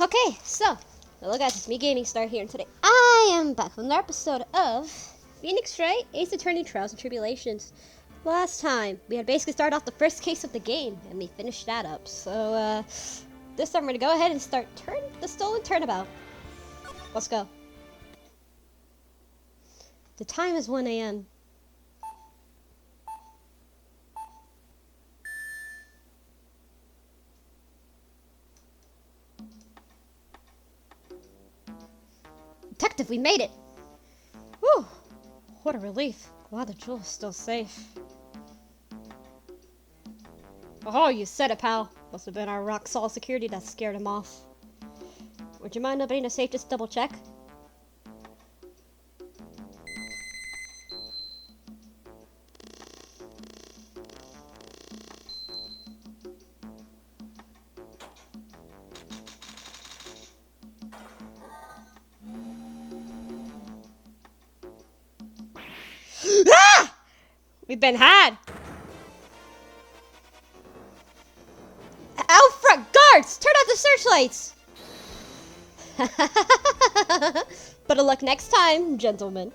Okay, so, hello guys, it's me Gaming Star here, and today I am back with another episode of Phoenix Wright, Ace Attorney Trials and Tribulations. Last time, we had basically started off the first case of the game, and we finished that up. So, this time we're gonna go ahead and start the stolen turnabout. Let's go. The time is 1 a.m. Detective, we made it! Whew! What a relief. Glad the jewel is still safe. Oh, you said it, pal. Must have been our rock-solid security that scared him off. Would you mind opening the safe just to double check? Ah! We've been had! Out front! Guards! Turn off the searchlights! Better luck next time, gentlemen.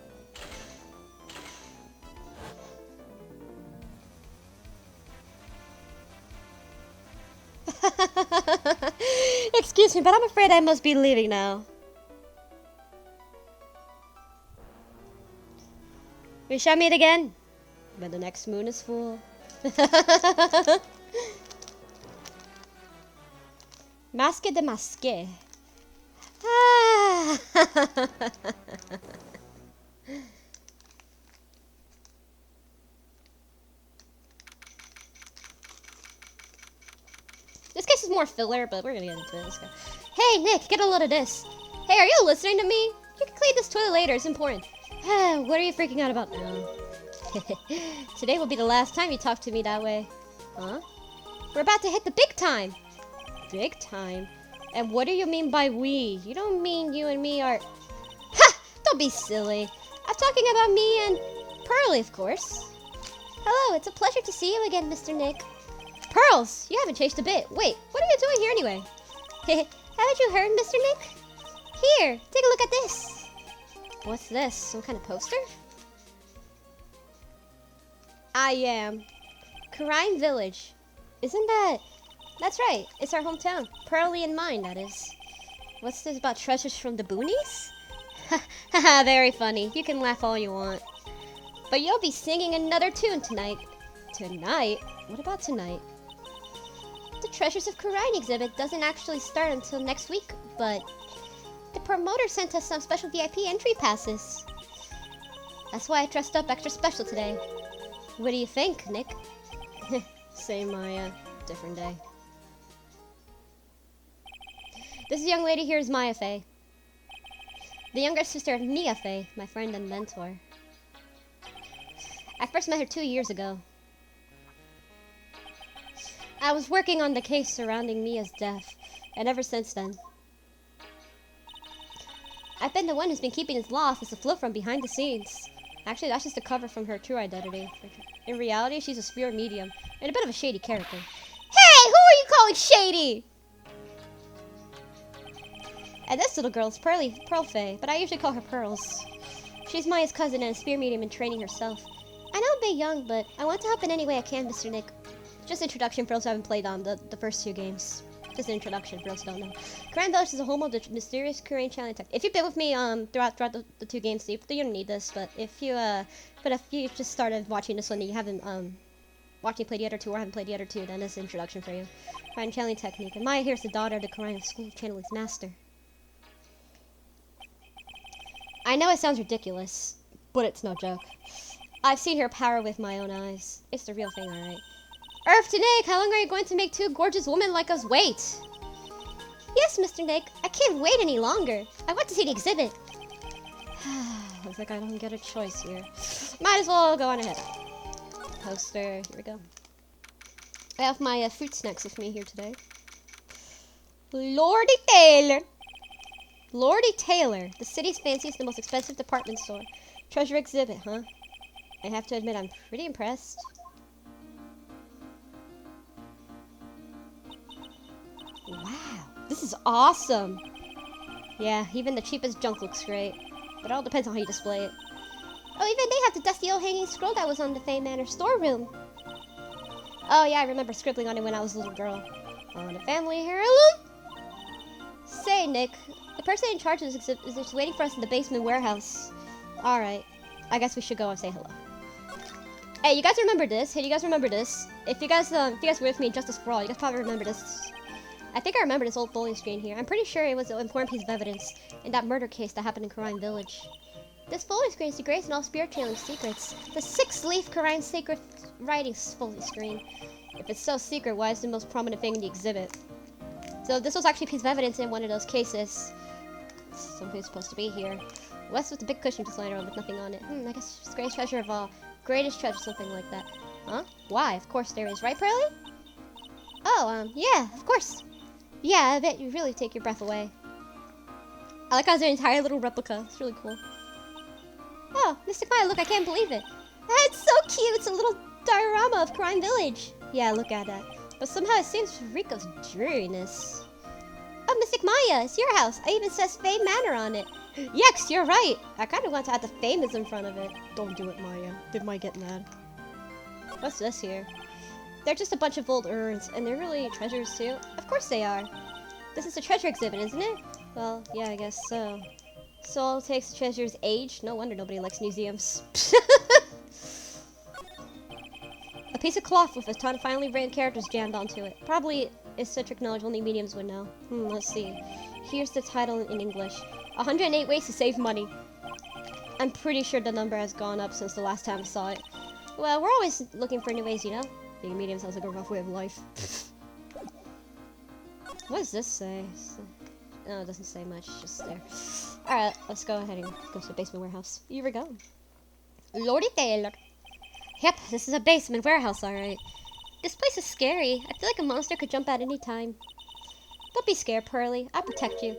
Excuse me, but I'm afraid I must be leaving now. We shall meet again when the next moon is full. Masque de masque. Ah. This case is more filler, but we're gonna get into this. Hey, Nick, get a load of this. Hey, are you listening to me? You can clean this toilet later, it's important. What are you freaking out about now? Today will be the last time you talk to me that way. Huh? We're about to hit the big time. Big time? And what do you mean by we? You don't mean you and me are... Ha! Don't be silly. I'm talking about me and Pearly, of course. Hello, it's a pleasure to see you again, Mr. Nick. Pearls, you haven't changed a bit. Wait, what are you doing here anyway? Haven't you heard, Mr. Nick? Here, take a look at this. What's this? Some kind of poster? I am. Crime Village. Isn't that... That's right. It's our hometown. Pearly and mine, that is. What's this about treasures from the boonies? Haha, very funny. You can laugh all you want. But you'll be singing another tune tonight. Tonight? What about tonight? The Treasures of Kurine exhibit doesn't actually start until next week, but... The promoter sent us some special VIP entry passes. That's why I dressed up extra special today. What do you think, Nick? Same Maya, different day. This young lady here is Maya Fey. The younger sister of Mia Fey, my friend and mentor. I first met her 2 years ago. I was working on the case surrounding Mia's death, and ever since then, I've been the one who's been keeping this lost as a float from behind the scenes. Actually, that's just a cover from her true identity. In reality, she's a spirit medium, and a bit of a shady character. Hey! Who are you calling shady? And this little girl is Pearl Fey, but I usually call her Pearls. She's Maya's cousin and a spirit medium in training herself. I know I'm a bit young, but I want to help in any way I can, Mr. Nick. Just introduction for those who haven't played on the first 2 games. Just an introduction for those who don't know. Crime Village is a home of the mysterious Korean challenge tech. If you've been with me throughout the 2 games, you don't need this. But if you just started watching this one and you haven't watched me play the other 2 or haven't played the other 2, then this is an introduction for you. Korean channeling technique. And Maya here is the daughter of the Korean school of channeling's master. I know it sounds ridiculous, but it's no joke. I've seen her power with my own eyes. It's the real thing, alright. Earth to Nick, how long are you going to make 2 gorgeous women like us wait? Yes, Mr. Nick, I can't wait any longer. I want to see the exhibit. Looks like I don't get a choice here. Might as well go on ahead. Poster, here we go. I have my fruit snacks with me here today. Lordy Taylor. Lordy Taylor, the city's fanciest and most expensive department store. Treasure exhibit, huh? I have to admit, I'm pretty impressed. Wow, this this is awesome. Yeah, even the cheapest junk looks great. But it all depends on how you display it. Oh, even they have the dusty old hanging scroll that was on the Fay Manor storeroom. Oh yeah, I remember scribbling on it when I was a little girl. On a family heirloom? Say, Nick, the person in charge of this exhibit is just waiting for us in the basement warehouse. Alright, I guess we should go and say hello. Hey, you guys remember this? Hey, you guys remember this? If you guys were with me in Justice for All, you guys probably remember this. I think I remember this old bowling screen here. I'm pretty sure it was an important piece of evidence in that murder case that happened in Karine Village. This bowling screen is the greatest in all spirit channeling secrets. The 6-leaf Karine sacred writing bowling screen. If it's so secret, why is it the most prominent thing in the exhibit? So this was actually a piece of evidence in one of those cases. Something's supposed to be here. West with the big cushion just lying around with nothing on it. I guess it's the greatest treasure of all. Greatest treasure, something like that. Huh? Why? Of course there is. Right, Pearly? Oh, yeah, of course. Yeah, I bet you really take your breath away. I like how it's an entire little replica. It's really cool. Oh, Mr. Maya, look, I can't believe it. That's so cute. It's a little diorama of Karine Village. Yeah, look at that. But somehow it seems to reek of dreariness. Oh, Mystic Maya, it's your house. It even says Fay Manor on it. Yes, you're right. I kind of want to add the famous in front of it. Don't do it, Maya. They might get mad. What's this here? They're just a bunch of old urns, and they're really treasures too. Of course they are. This is a treasure exhibit, isn't it? Well, yeah, I guess so. So all it takes the treasure's age? No wonder nobody likes museums. A piece of cloth with a ton of finely written characters jammed onto it. Probably eccentric knowledge only mediums would know. Let's see. Here's the title in English. 108 ways to save money. I'm pretty sure the number has gone up since the last time I saw it. Well, we're always looking for new ways, you know? Being medium sounds like a rough way of life. What does this say? No, it doesn't say much, it's just there. Alright, let's go ahead and go to the basement warehouse. Here we go. Lordy Taylor. Yep, this is a basement warehouse, alright. This place is scary. I feel like a monster could jump out any time. Don't be scared, Pearly. I'll protect you.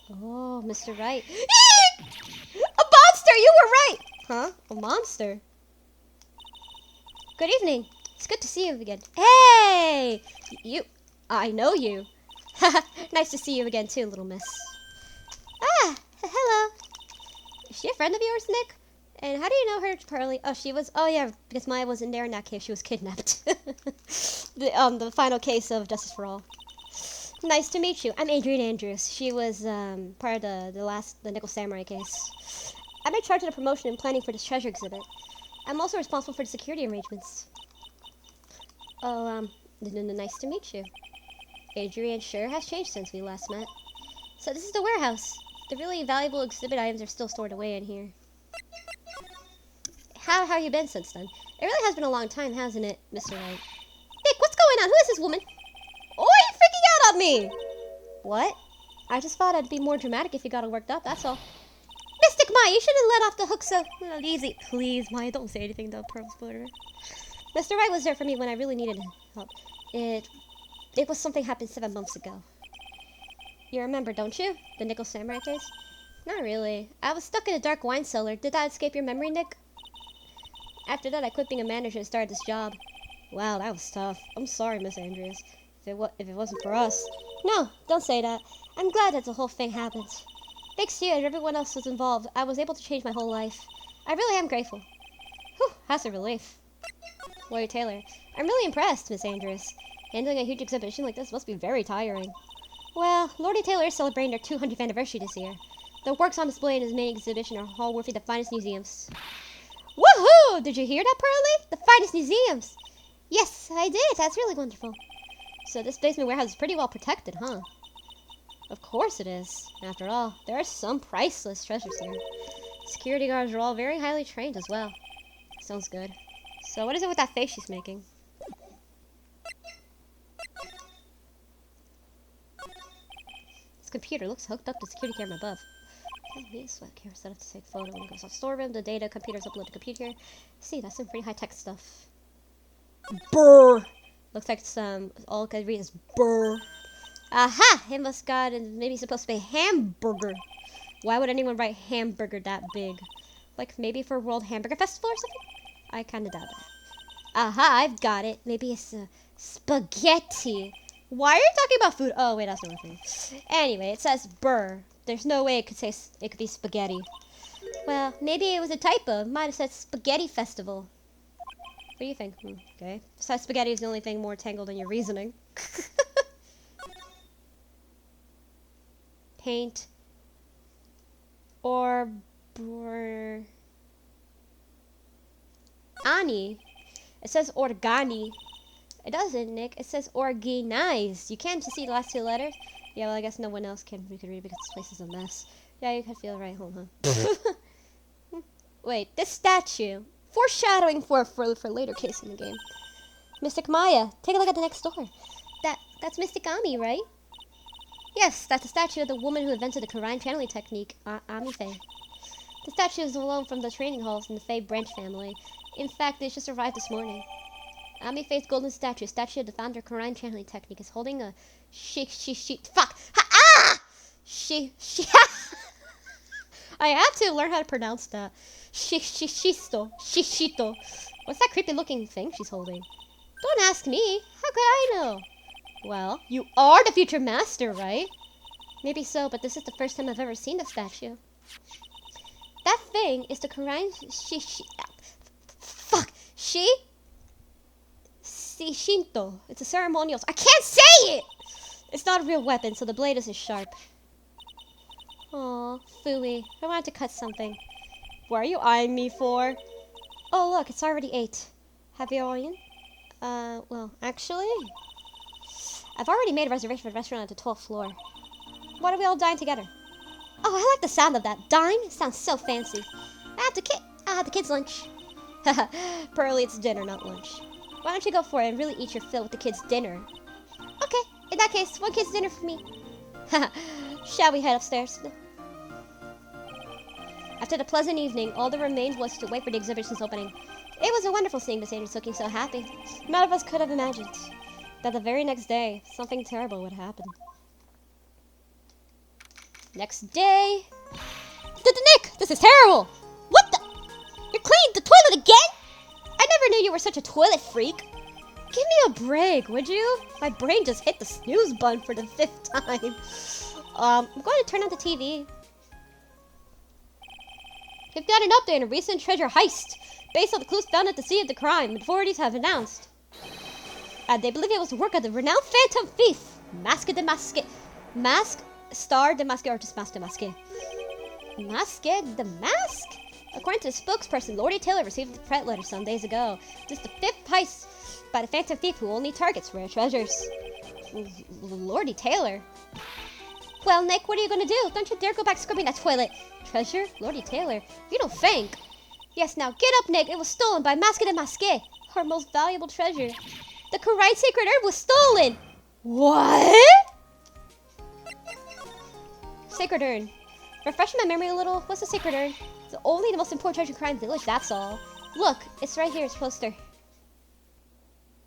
Oh, Mr. Wright. A monster! You were right! Huh? A monster? Good evening. It's good to see you again. Hey! I know you. Nice to see you again too, little miss. Ah, hello. Is she a friend of yours, Nick? And how do you know her, Pearly? Oh yeah, because Maya wasn't there in that case. She was kidnapped. The final case of Justice for All. Nice to meet you. I'm Adrian Andrews. She was part of the Nickel Samurai case. I'm in charge of the promotion and planning for this treasure exhibit. I'm also responsible for the security arrangements. Oh, nice to meet you. Adrian sure has changed since we last met. So this is the warehouse. The really valuable exhibit items are still stored away in here. How have you been since then? It really has been a long time, hasn't it, Mr. Wright? Nick, what's going on? Who is this woman? Oh, you're freaking out on me! What? I just thought I'd be more dramatic if you got all worked up, that's all. Mystic Maya, you shouldn't let off the hook so easy. Please, Maya, don't say anything to Pearl Splitter. Mr. Wright was there for me when I really needed help. It was something happened 7 months ago. You remember, don't you? The Nickel Samurai case? Not really. I was stuck in a dark wine cellar. Did that escape your memory, Nick? After that, I quit being a manager and started this job. Wow, that was tough. I'm sorry, Miss Andrews. If it wasn't for us. No, don't say that. I'm glad that the whole thing happened. Thanks to you and everyone else who's involved, I was able to change my whole life. I really am grateful. Whew, that's a relief. Lawyer Taylor, I'm really impressed, Miss Andrews. Handling a huge exhibition like this must be very tiring. Well, Lordy Taylor is celebrating their 200th anniversary this year. The works on display in his main exhibition are all worthy of the finest museums. Woohoo! Did you hear that, Pearly? The finest museums! Yes, I did. That's really wonderful. So this basement warehouse is pretty well protected, huh? Of course it is. After all, there are some priceless treasures here. Security guards are all very highly trained as well. Sounds good. So what is it with that face she's making? This computer looks hooked up to the security camera above. Okay, so camera set up to take photo when it goes off storeroom. The data computer's uploaded to computer. See, that's some pretty high-tech stuff. Brr! Looks like some all I can read is brr. Aha! It must got and maybe supposed to be hamburger. Why would anyone write hamburger that big? Like maybe for World Hamburger Festival or something? I kinda doubt that. Aha, I've got it. Maybe it's spaghetti. Why are you talking about food? Oh, wait, that's not food. Anyway, it says burr. There's no way it could be spaghetti. Well, maybe it was a typo. It might have said spaghetti festival. What do you think? Okay. Besides, spaghetti is the only thing more tangled in your reasoning. Paint. Or... Ani. It says organi. It doesn't, Nick. It says organized. You can't just see the last two letters. Yeah, well, I guess no one else can read because this place is a mess. Yeah, you could feel right home, huh? Wait, this statue. Foreshadowing for later case in the game. Mystic Maya, take a look at the next door. That's Mystic Ami, right? Yes, that's a statue of the woman who invented the Quran channeling technique, Ami Faye. The statue is alone from the training halls in the Faye branch family. In fact, it just arrived this morning. Ami Faye's golden statue of the founder of Quran channeling technique, is holding a fuck! I have to learn how to pronounce that. Shishito. What's that creepy looking thing she's holding? Don't ask me. How could I know? Well, you are the future master, right? Maybe so, but this is the first time I've ever seen the statue. That thing is the Quran Shinto. It's a ceremonial. I can't say it! It's not a real weapon, so the blade isn't sharp. Aw, Fooey. I wanted to cut something. What are you eyeing me for? Oh, look, it's already 8. Have you all eaten? Well, actually... I've already made a reservation for the restaurant at the 12th floor. Why don't we all dine together? Oh, I like the sound of that. Dine? Sounds so fancy. I have the kids' lunch. Haha, Pearly, it's dinner, not lunch. Why don't you go for it and really eat your fill with the kids' dinner? Okay, in that case, one kid's dinner for me. Haha, shall we head upstairs? After the pleasant evening, all that remained was to wait for the exhibition's opening. It was a wonderful seeing the strangers looking so happy. None of us could have imagined that the very next day, something terrible would happen. Next day... Nick! This is terrible! What the... You cleaned the toilet again? I never knew you were such a toilet freak. Give me a break, would you? My brain just hit the snooze button for the 5th time. I'm going to turn on the TV. We've got an update on a recent treasure heist. Based on the clues found at the scene of the crime, authorities have announced. They believe it was the work of the renowned phantom thief, Masque de Masque, or just Masque de Masque. Masque de Masque? According to the spokesperson, Lordy Taylor received the threat letter some days ago. This is the 5th heist by the phantom thief who only targets rare treasures. Lordy Taylor? Well, Nick, what are you gonna do? Don't you dare go back scrubbing that toilet. Treasure? Lordy Taylor? You don't think. Yes, now get up, Nick. It was stolen by Masque de Masque, our most valuable treasure. The Wright sacred herb was stolen! What? Sacred urn. Refresh my memory a little. What's the sacred urn? It's only the most important treasure in Crime Village, that's all. Look, it's right here, it's poster.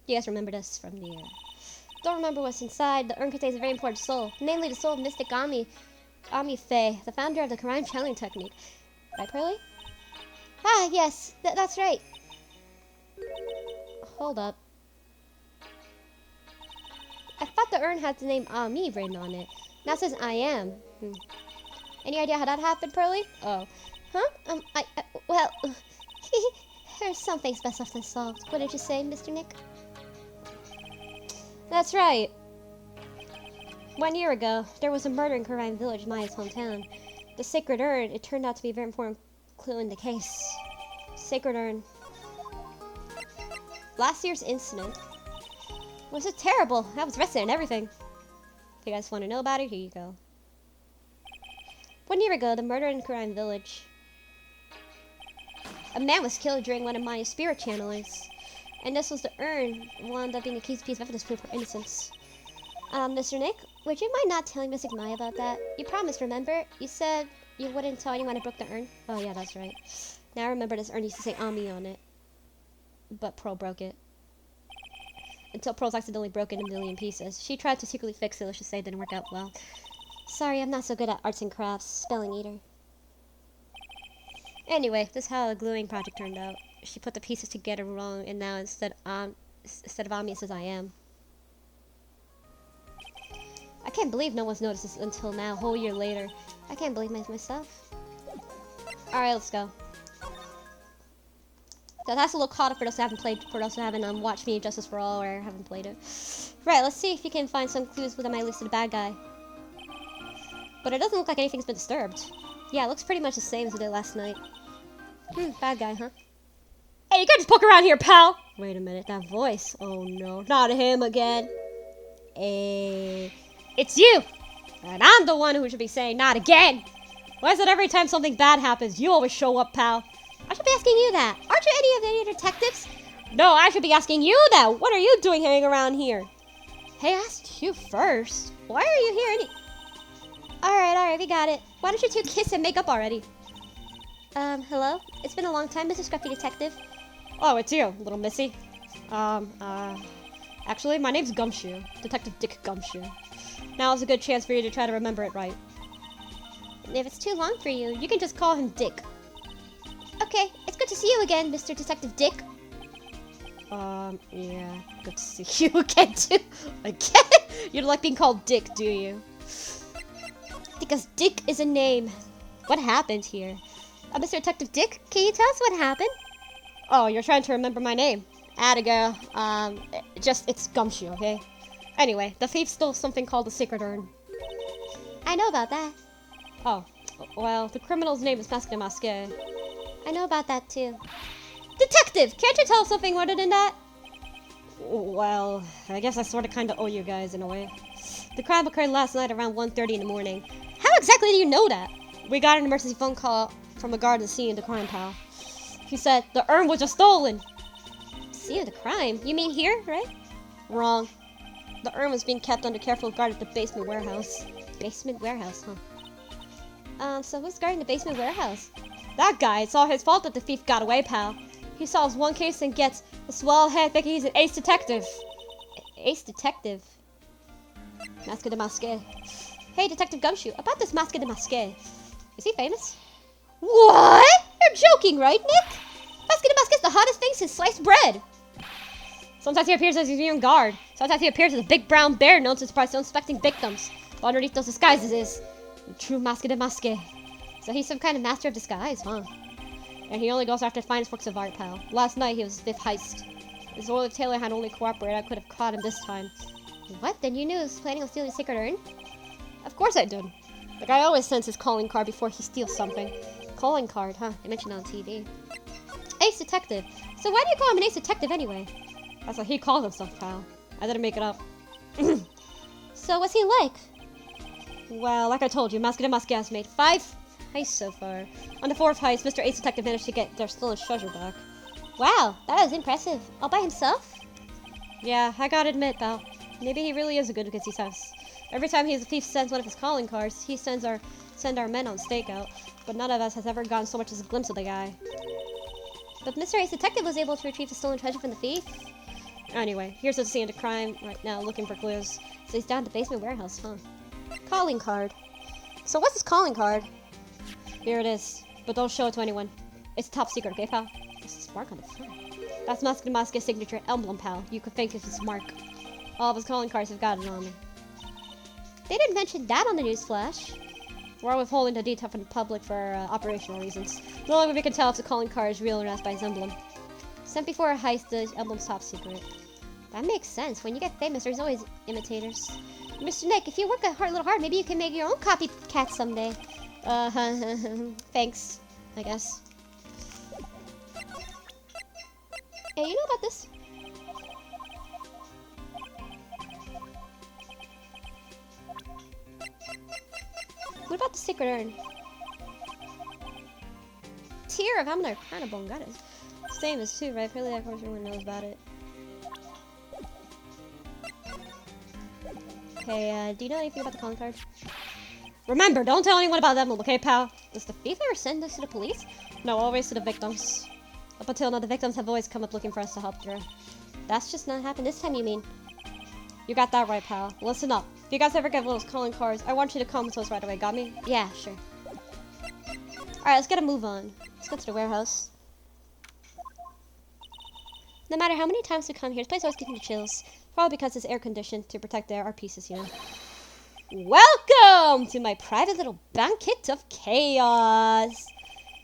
You guys remember this from the... Don't remember what's inside. The urn contains a very important soul, namely the soul of Mystic Ami Faye, the founder of the Quran channeling technique. Right, Pearly? Ah, yes, that's right. Hold up. I thought the urn had the name Ami written on it. Now it says I am. Any idea how that happened, Pearly? Oh. Huh? Well, there's some things best left unsolved. What did you say, Mr. Nick? That's right. 1 year ago, there was a murder in Quran Village, Maya's hometown. The sacred urn, it turned out to be a very important clue in the case. Sacred urn. Last year's incident was it terrible. I was arrested and everything. If you guys want to know about it, here you go. 1 year ago, the murder in Quran Village. A man was killed during one of Maya's spirit channelings. And this was the urn, wound up being a key piece of evidence proof for innocence. Mr. Nick, would you mind not telling Mystic Maya about that? You promised, remember? You said you wouldn't tell anyone I broke the urn? Oh yeah, that's right. Now I remember this urn used to say Ami on it. But Pearl broke it. Until Pearl's accidentally broke it in a million pieces. She tried to secretly fix it, let's just say it didn't work out well. Sorry, I'm not so good at arts and crafts. Spelling either. Anyway, this is how the gluing project turned out. She put the pieces together wrong, and now instead of Ami, it says I am. can't believe no one's noticed this until now, a whole year later. I can't believe myself. Alright, let's go. So that's a little caught up for those who haven't played, for those who haven't watched me Justice for All or haven't played it. Right, let's see if you can find some clues within my list of the bad guy. But it doesn't look like anything's been disturbed. Yeah, it looks pretty much the same as it did last night. Bad guy, huh? Hey, you can't just poke around here, pal! Wait a minute, that voice. Oh no, not him again. Hey, it's you! And I'm the one who should be saying not again! Why is it every time something bad happens, you always show up, pal? I should be asking you that. Aren't you any detectives? No, I should be asking you that. What are you doing hanging around here? Hey, I asked you first. Why are you here Alright, we got it. Why don't you two kiss and make up already? Hello? It's been a long time, Mr. Scruffy Detective. Oh, it's you, little missy. Actually, my name's Gumshoe. Detective Dick Gumshoe. Now is a good chance for you to try to remember it right. If it's too long for you, you can just call him Dick. Okay, it's good to see you again, Mr. Detective Dick. Yeah, good to see you again, too. Again? You don't like being called Dick, do you? Because Dick is a name. What happened here? Mr. Detective Dick, can you tell us what happened? Oh, you're trying to remember my name. Atta it's Gumshoe, okay? Anyway, the thief stole something called the secret urn. I know about that. Oh, well, the criminal's name is Masque de Masque. I know about that too. Detective, can't you tell us something other than that? Well, I guess I sort of kind of owe you guys in a way. The crime occurred last night around 1:30 in the morning. How exactly do you know that? We got an emergency phone call from a guard at the scene of the crime, pal. He said the urn was just stolen. Scene of the crime? You mean here, right? Wrong. The urn was being kept under careful guard at the basement warehouse. Basement warehouse, huh? So who's guarding the basement warehouse? That guy. It's all his fault that the thief got away, pal. He solves one case and gets a swell head thinking he's an ace detective. Ace detective? Masque de Masque. Hey, Detective Gumshoe, about this Masque de Masque. Is he famous? What? You're joking, right, Nick? Masque de Masque is the hottest thing since sliced bread. Sometimes he appears as a young guard. Sometimes he appears as a big brown bear known to surprise unsuspecting victims. But underneath those disguises is the true Masque de Masque. So he's some kind of master of disguise, huh? And he only goes after the finest works of art, pal. Last night he was his fifth heist. His lawyer Taylor had only cooperated, I could have caught him this time. What? Then you knew he was planning on stealing the secret urn? Of course I did. The guy always sends his calling card before he steals something. Calling card, huh? They mentioned it on TV. Ace detective. So why do you call him an ace detective anyway? That's what he calls himself, pal. I didn't make it up. So what's he like? Well, like I told you, Masque de Masque has made 5 heists so far. On the 4th heist, Mr. Ace Detective managed to get their stolen treasure back. Wow, that was impressive. All by himself? Yeah, I gotta admit, pal. Maybe he really is a good success. Every time the thief sends one of his calling cards, he send our men on stakeout. But none of us has ever gotten so much as a glimpse of the guy. But Mr. Ace Detective was able to retrieve the stolen treasure from the thief. Anyway, here's the scene of the crime right now, looking for clues. So he's down at the basement warehouse, huh? Calling card. So what's his calling card? Here it is. But don't show it to anyone. It's top secret, okay, pal? What's this mark on the front? That's Masque de Masque's signature emblem, pal. You could think it's his mark. All of his calling cards have got it on them. They didn't mention that on the news flash. We're withholding the detail from the public for operational reasons. The only way we can tell if the calling card is real or not by his emblem. Sent before a heist, the emblem's top secret. That makes sense. When you get famous, there's always imitators. Mr. Nick, if you work a little hard, maybe you can make your own copycat someday. Thanks, I guess. Hey, you know about this? What about the secret urn? Tear of Amner Carnabone, got it. Same as too, right? Really, of course, everyone knows about it. Hey, do you know anything about the calling card? Remember, don't tell anyone about them, okay, pal? Does the thief ever send this to the police? No, always to the victims. Up until now, the victims have always come up looking for us to help them. That's just not happened this time, you mean? You got that right, pal. Listen up. If you guys ever get one of those calling cards, I want you to come to us right away. Got me? Yeah, sure. Alright, let's get a move on. Let's go to the warehouse. No matter how many times we come here, this place always gives me chills. Probably because it's air conditioned to protect our pieces, you know. Welcome to my private little banquet of chaos.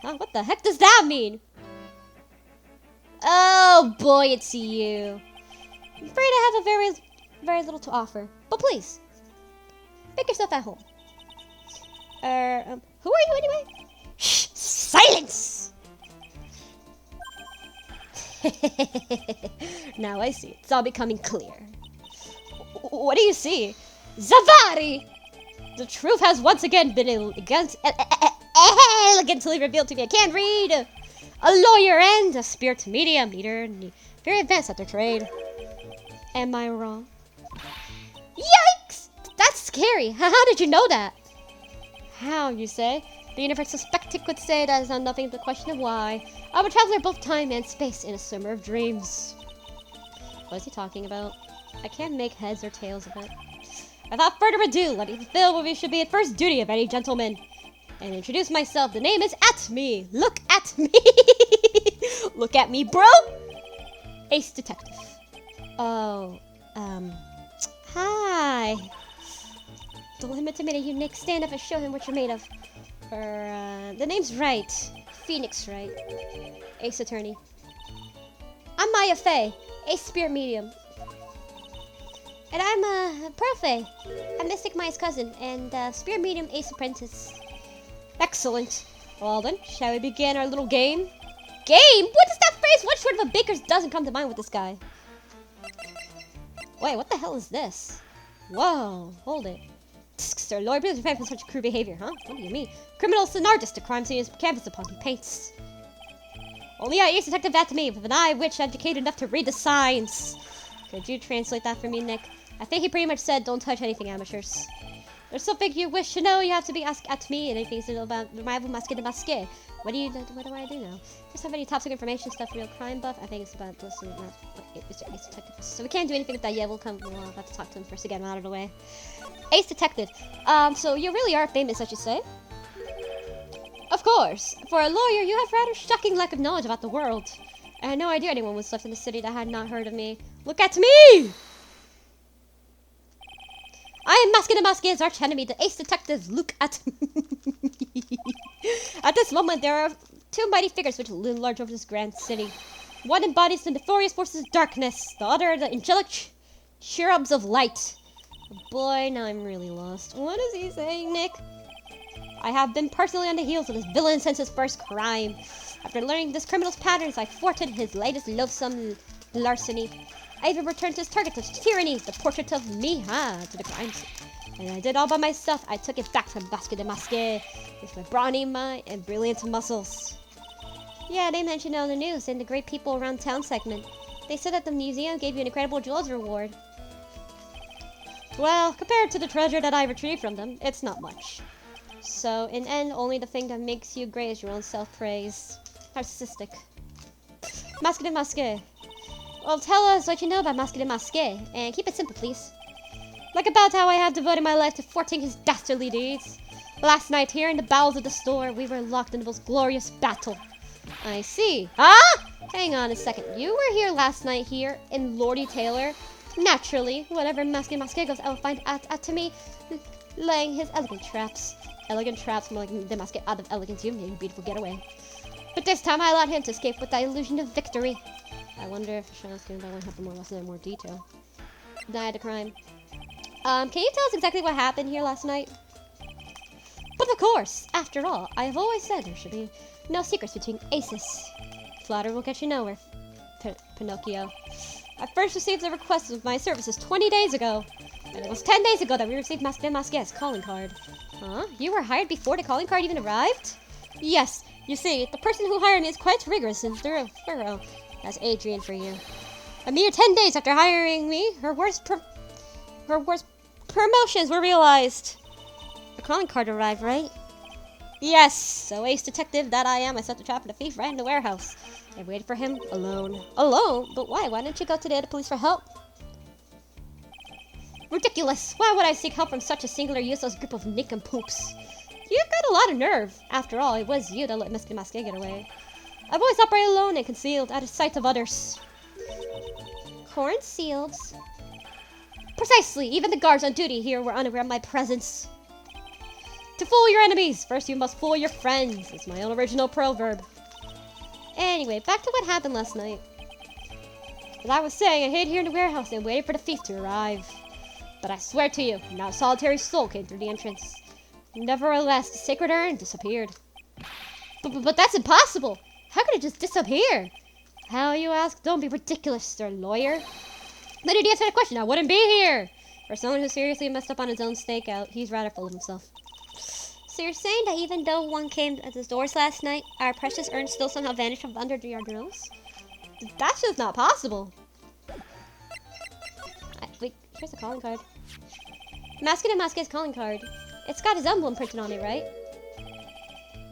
Huh, what the heck does that mean? Oh boy, it's you. I'm afraid I have a very little to offer. But please, make yourself at home. Who are you anyway? Shh! Silence! Now I see. It's all becoming clear. What do you see? Zavari! The truth has once again been elegantly revealed to me. I can't read. A lawyer and a spirit medium, very advanced at their trade. Am I wrong? Yikes! That's scary. How did you know that? How, you say? The universal spectic would say that is not nothing but a question of why. I'm a traveler both time and space in a swimmer of dreams. What is he talking about? I can't make heads or tails of it. Without further ado, let me fulfill what we should be at first duty of any gentleman. And introduce myself. The name is At Me. Look at me. Look at me, bro. Ace Detective. Oh, hi. Don't intimidate you, Nick. Stand up and show him what you're made of. The name's Wright. Phoenix Wright. Ace Attorney. I'm Maya Fey. Ace Spirit Medium. And I'm Pearl Fey. I'm Mystic Maya's cousin and Spirit Medium Ace Apprentice. Excellent. Well then, shall we begin our little game? Game? What is that phrase? What sort of a baker's doesn't come to mind with this guy? Wait, what the hell is this? Whoa, hold it. Sir, lawyer, please refrain from such crude behavior, huh? What do you mean? Criminal an artist, a crime scene is canvas upon he paints. Only I, Ace Detective, at me, with an eye which educated enough to read the signs. Could you translate that for me, Nick? I think he pretty much said, don't touch anything, amateurs. There's something you wish to know, you have to be asked at me, and anything to know about the rival masque de masque. What do I do now? Just have any top secret information stuff, real crime buff? I think it's about listening, not Ace Detective. So we can't do anything with that yet. We'll have to talk to him first to get him out of the way. Ace Detective. So you really are famous, I should say. Of course. For a lawyer, you have rather shocking lack of knowledge about the world. I had no idea anyone was left in the city that had not heard of me. Look at me! I am Masque de Masque's arch enemy, the Ace Detective. Look at me. At this moment, there are two mighty figures which loom large over this grand city. One embodies the nefarious forces of darkness, the other the angelic cherubs of light. Boy, now I'm really lost. What is he saying, Nick? I have been personally on the heels of this villain since his first crime. After learning this criminal's patterns, I thwarted his latest loathsome larceny. I even returned his target of tyranny, the portrait of Miha, to the crime scene. And I did all by myself. I took it back from Masque de Masque with my brawny mind and brilliant muscles. Yeah, they mentioned it on the news in the Great People Around Town segment. They said that the museum gave you an incredible jewels reward. Well, compared to the treasure that I retrieved from them, it's not much. So, in end, only the thing that makes you great is your own self-praise. Narcissistic. Masque de Masque. Well, tell us what you know about Masque de Masque, and keep it simple, please. Like about how I have devoted my life to thwarting his dastardly deeds. Last night, here in the bowels of the store, we were locked in the most glorious battle. I see. Ah! Hang on a second. You were here last night here in Lordy Taylor? Naturally, whatever Masque de Masque goes, I will find at to me, laying his elegant traps. Elegant traps, more like the masque out of elegance. You made a beautiful getaway. But this time I allowed him to escape with the illusion of victory. I wonder if Shaw's going to have more lesson in more detail. Denied the crime. Can you tell us exactly what happened here last night? But of course, after all, I have always said there should be no secrets between aces. Flattery will get you nowhere, Pinocchio. I first received the request of my services 20 days ago. And it was 10 days ago that we received Masque de Masque's calling card. Huh? You were hired before the calling card even arrived? Yes. You see, the person who hired me is quite rigorous and thorough. That's Adrian for you. A mere 10 days after hiring me, her worst promotions were realized. The calling card arrived, right? Yes. So Ace Detective that I am, I set the trap for the thief right in the warehouse. I waited for him alone. Alone? But why? Why didn't you go to the other police for help? Ridiculous! Why would I seek help from such a singular useless group of nincompoops? You've got a lot of nerve. After all, it was you that let Masque de Masque get away. I've always operated alone and concealed, out of sight of others. Concealed? Precisely. Even the guards on duty here were unaware of my presence. To fool your enemies, first you must fool your friends. It's my own original proverb. Anyway, back to what happened last night. As I was saying, I hid here in the warehouse and waited for the thief to arrive. But I swear to you, not a solitary soul came through the entrance. Nevertheless, the sacred urn disappeared. But that's impossible! How could it just disappear? How, you ask? Don't be ridiculous, sir lawyer. Then did you answer the question? I wouldn't be here! For someone who seriously messed up on his own stakeout, he's rather full of himself. So you're saying that even though one came at the doors last night, our precious urn still somehow vanished from under your nose? That's just not possible. Wait, here's the calling card. Masque's calling card. It's got his emblem printed on it, right?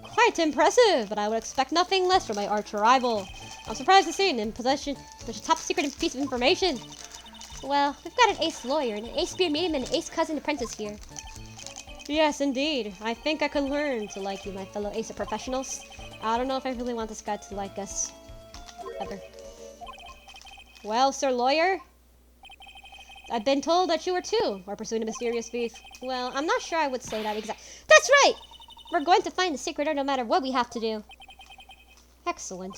Quite impressive, but I would expect nothing less from my arch rival. I'm surprised to see in possession of such a top secret piece of information. Well, we've got an ace lawyer, and an ace spear medium, and an ace cousin apprentice here. Yes, indeed. I think I could learn to like you, my fellow ace of professionals. I don't know if I really want this guy to like us. Ever. Well, sir lawyer? I've been told that you too are pursuing a mysterious thief. Well, I'm not sure I would say that exactly. That's right! We're going to find the secret urn no matter what we have to do. Excellent.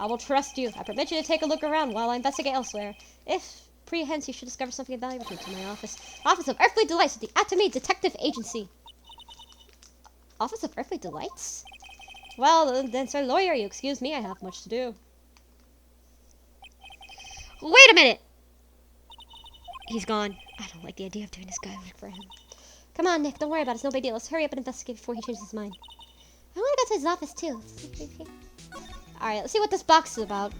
I will trust you. I permit you to take a look around while I investigate elsewhere. If perchance you should discover something valuable, return to my office. Office of Earthly Delights with the Atomy Detective Agency. Office of Earthly Delights? Well, then, sir lawyer, you excuse me. I have much to do. Wait a minute! He's gone. I don't like the idea of doing this guy work for him. Come on, Nick. Don't worry about it. It's no big deal. Let's hurry up and investigate before he changes his mind. I want to go to his office, too. Alright, let's see what this box is about.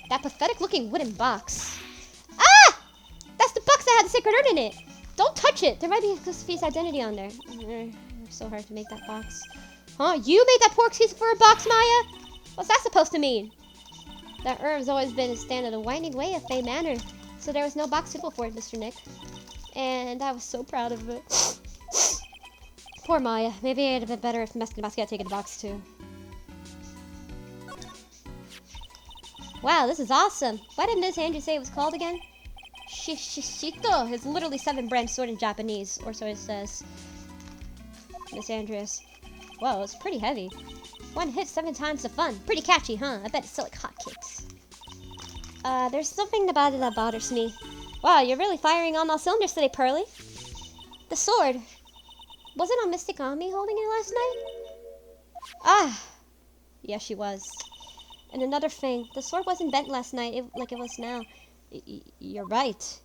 That pathetic-looking wooden box. Ah! That's the box that had the sacred urn in it. Don't touch it. There might be a thief's identity on there. It's so hard to make that box. Huh? You made that poor excuse for a box, Maya? What's that supposed to mean? That urn has always been a stand of the winding way of Fey Manor. So there was no box suitable for it, Mr. Nick. And I was so proud of it. Poor Maya. Maybe it'd have been better if Masquerade had taken the box too. Wow, this is awesome. Why didn't Miss Andrew say it was called again? Shishito. It's literally 7 branch sword in Japanese. Or so it says. Miss Andrews. Whoa, it's pretty heavy. One hit 7 times the fun. Pretty catchy, huh? I bet it's still like hotcakes. There's something about it that bothers me. Wow, you're really firing on all cylinders today, Pearly. The sword. Wasn't on Mystic Ami holding it last night? Ah. Yeah, she was. And another thing. The sword wasn't bent last night like it was now. You're right.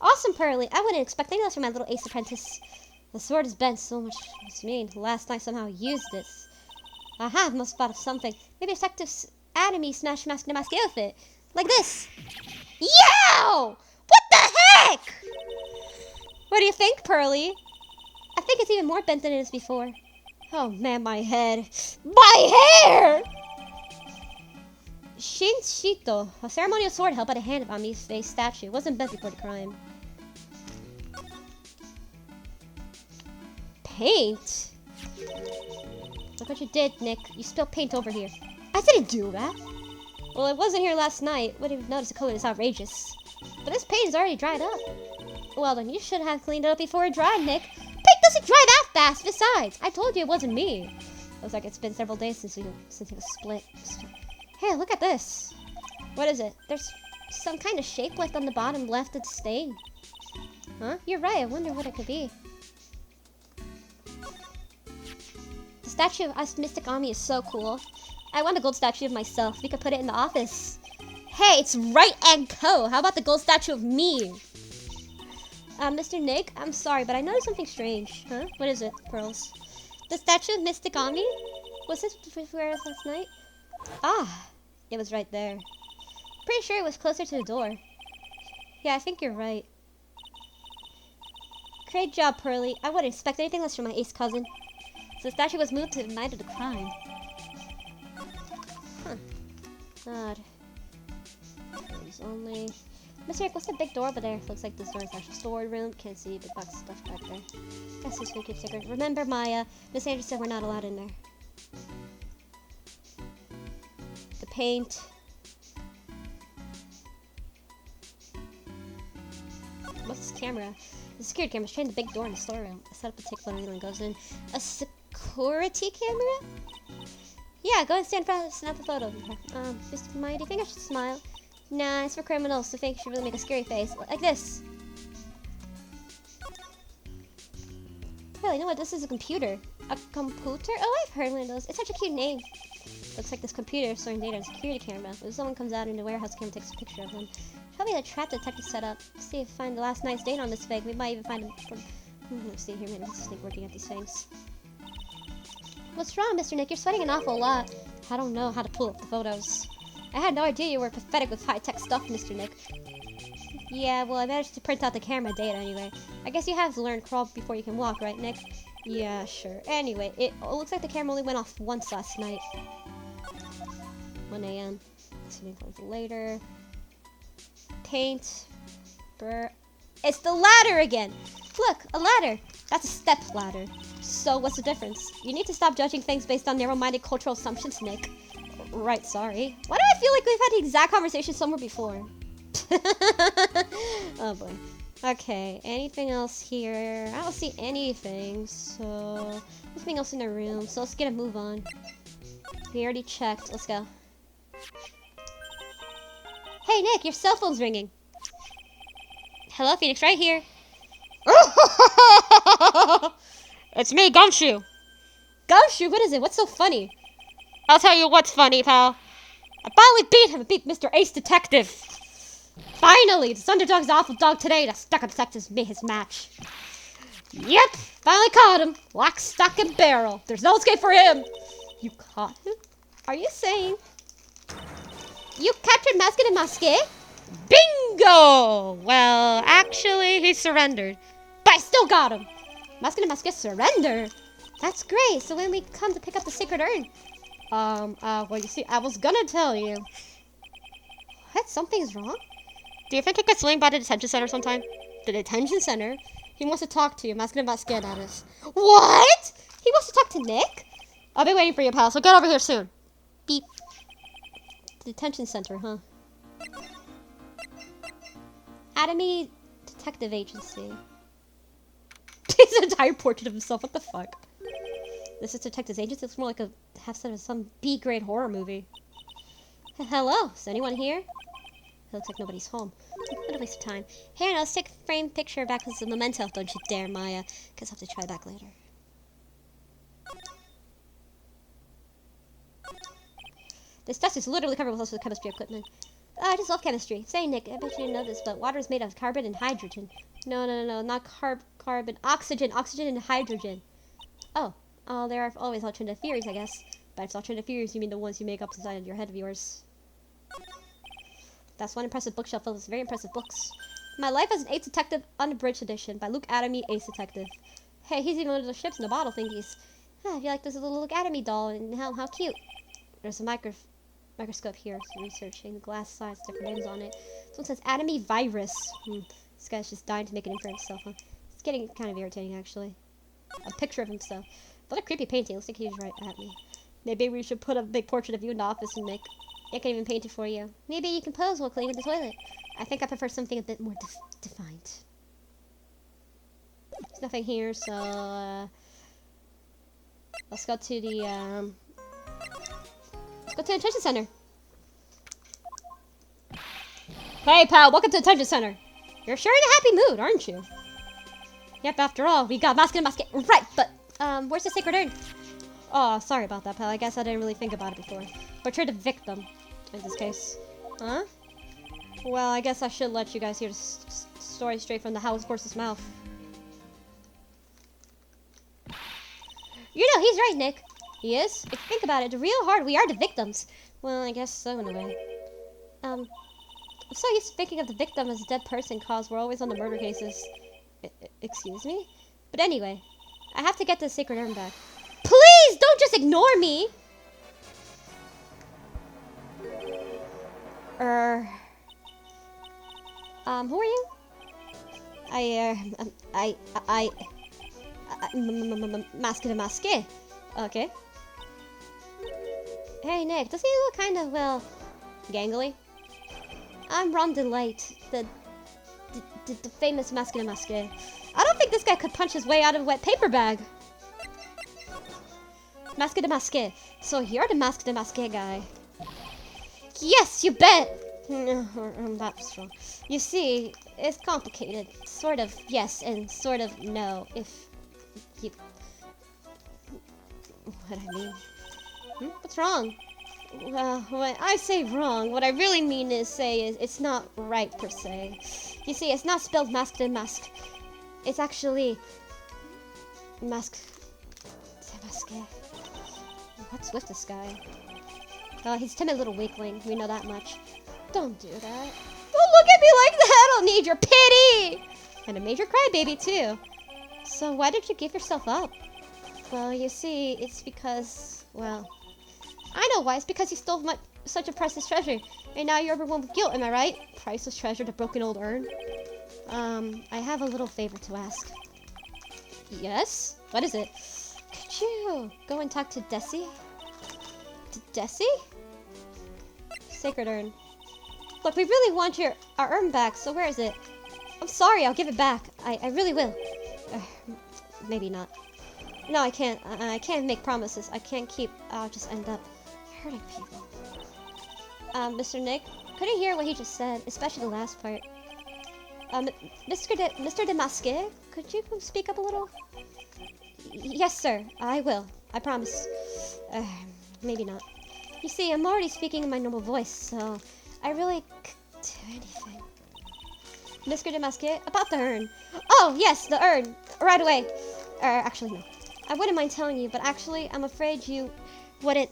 Awesome, Pearly. I wouldn't expect any less from my little ace apprentice. The sword is bent so much. What's mean? Last night somehow used this. Aha, must have thought of something. Maybe Detective Atomy smashed Masquerade with it. Like this. Yow! What the heck? What do you think, Pearly? I think it's even more bent than it is before. Oh man, my head. My hair! Shinshito, a ceremonial sword held by the hand of Ami's face statue. It wasn't bent before the crime. Paint? Look what you did, Nick. You spilled paint over here. I didn't do that. Well, it wasn't here last night. Wouldn't have noticed the color is outrageous. But this paint is already dried up. Well, then you should have cleaned it up before it dried, Nick. Paint doesn't dry that fast. Besides, I told you it wasn't me. Looks like it's been several days since it was split. Hey, look at this. What is it? There's some kind of shape left on the bottom left of the stain. Huh? You're right. I wonder what it could be. The statue of Mystic Ami is so cool. I want a gold statue of myself. We could put it in the office. Hey, it's Wright and Co. How about the gold statue of me? Mr. Nick, I'm sorry, but I noticed something strange. Huh? What is it, Pearls? The statue of Mystic Ami? Was this where last night? Ah, it was right there. Pretty sure it was closer to the door. Yeah, I think you're right. Great job, Pearly. I wouldn't expect anything less from my ace cousin. So the statue was moved to the night of the crime. Huh. Odd. There's only... Mr. Rick, what's that big door over there? Looks like this door is actually storage room. Can't see big box of stuff back there. Guess this will keep secret. Remember, Maya, Miss Andrews said we're not allowed in there. The paint. What's this camera? The security camera's trained the big door in the storeroom. I set up a tick when anyone goes in. A security camera? Yeah, go and stand in front and snap a photo of her. Mr. Maya, do you think I should smile? Nah, it's for criminals, so I think you should really make a scary face. Like this. Hell, you know what? This is a computer. A computer? Oh, I've heard one of those. It's such a cute name. Looks like this computer is storing data on a security camera. If someone comes out in the warehouse, the camera takes a picture of them. Probably a trap detector set up. See if we find the last night's date on this fake. We might even find him from... Let's see here, maybe this is working at these things. What's wrong, Mr. Nick? You're sweating an awful lot. I don't know how to pull up the photos. I had no idea you were pathetic with high-tech stuff, Mr. Nick. Yeah, well, I managed to print out the camera data anyway. I guess you have to learn crawl before you can walk, right, Nick? Yeah, sure. Anyway, it looks like the camera only went off once last night. 1 a.m. Later. Paint. It's the ladder again! Look, a ladder! That's a step ladder. So what's the difference? You need to stop judging things based on narrow-minded cultural assumptions, Nick. Right, sorry. Why do I feel like we've had the exact conversation somewhere before? Oh boy. Okay, anything else here? I don't see anything, so... Nothing else in the room, so let's get a move on. We already checked. Let's go. Hey, Nick, your cell phone's ringing. Hello, Phoenix, right here. It's me, Gumshoe. Gumshoe? What is it? What's so funny? I'll tell you what's funny, pal. I finally beat him. I beat Mr. Ace Detective. Finally, this underdog's the awful dog today. The stuck-up detectives made his match. Yep, finally caught him. Lock, stock, and barrel. There's no escape for him. You caught him? Are you saying you captured Masket and Masqué? Bingo! Well, actually, he surrendered. But I still got him. Masket and Masqué surrender? That's great. So when we come to pick up the secret urn? Well, you see, I was gonna tell you. What? Something's wrong? Do you think I could swing by the detention center sometime? The detention center? He wants to talk to you. Masket and Masqué, that is. What? He wants to talk to Nick? I'll be waiting for you, pal, so get over here soon. Beep. Detention center, huh? Academy Detective Agency. He's an entire portrait of himself. What the fuck? This is Detective Agency. It's more like a half-set of some B-grade horror movie. Hello? Is anyone here? It looks like nobody's home. What a waste of time. Here, now let's take a framed picture back as a memento. Don't you dare, Maya. Guess I'll have to try back later. This desk is literally covered with lots of chemistry equipment. I just love chemistry. Say, Nick, I bet you didn't know this, but water is made of carbon and hydrogen. No, not carbon. Oxygen and hydrogen. Oh, there are always alternative theories, I guess. But if alternative theories, you mean the ones you make up inside your head of yours. That's one impressive bookshelf full of very impressive books. My Life as an Ace Detective, Unabridged Edition by Luke Adamy, Ace Detective. Hey, he's even one of those ships in the bottle thingies. I feel like this is a little Luke Adamy doll, and how cute. There's a microscope here, so researching. Glass size, different names on it. This one says Adamy Virus. This guy's just dying to make a name for himself, huh? It's getting kind of irritating, actually. A picture of himself. What a creepy painting. Looks like he was right at me. Maybe we should put a big portrait of you in the office and I can even paint it for you. Maybe you can pose while cleaning the toilet. I think I prefer something a bit more defined. There's nothing here, so let's go to the detention center. Hey, pal, welcome to the detention center. You're sure in a happy mood, aren't you? Yep, after all, we got Masket and Masqué. Right, but where's the sacred urn? Oh, sorry about that, pal. I guess I didn't really think about it before. Portray the victim, in this case. Huh? Well, I guess I should let you guys hear the story straight from the horse's mouth. You know, he's right, Nick. He is? If you think about it, the real hard, we are the victims. Well, I guess so, in a way. I'm so used to thinking of the victim as a dead person, cause we're always on the murder cases. Excuse me? But anyway, I have to get the sacred urn back. Please, don't just ignore me! Who are you? Masket and Masqué. Okay. Hey, Nick, doesn't he look kind of, well, gangly? I'm Ron Delight, the the famous Masque de Masque. I don't think this guy could punch his way out of a wet paper bag. Masque de Masque. So you're the Masque de Masque guy. Yes, you bet! That's wrong. You see, it's complicated. Sort of yes and sort of no, if you... What I mean? What's wrong? Well, when I say wrong, what I really mean is it's not right per se. You see, it's not spelled Masque de Masque. It's actually Masque de Masque. What's with this guy? He's a timid little weakling. We know that much. Don't do that. Don't look at me like that. I don't need your pity. And a major crybaby too. So why did you give yourself up? Well, you see, it's because, well, I know why. It's because you stole such a precious treasure, and now you're overwhelmed with guilt. Am I right? Priceless treasure, the broken old urn. I have a little favor to ask. Yes? What is it? Could you go and talk to Desi? To Desi? Sacred urn. Look, we really want our urn back, so where is it? I'm sorry, I'll give it back. I really will. Maybe not. No, I can't. I can't make promises. I can't keep... I'll just end up hurting people. Mr. Nick, couldn't hear what he just said, especially the last part. Mr. de Masque, could you speak up a little? Yes, sir. I will. I promise. Maybe not. You see, I'm already speaking in my normal voice, so I really could do anything. Mr. de Masque, about the urn. Oh, yes, the urn. Right away. Actually, no. I wouldn't mind telling you, but actually, I'm afraid you wouldn't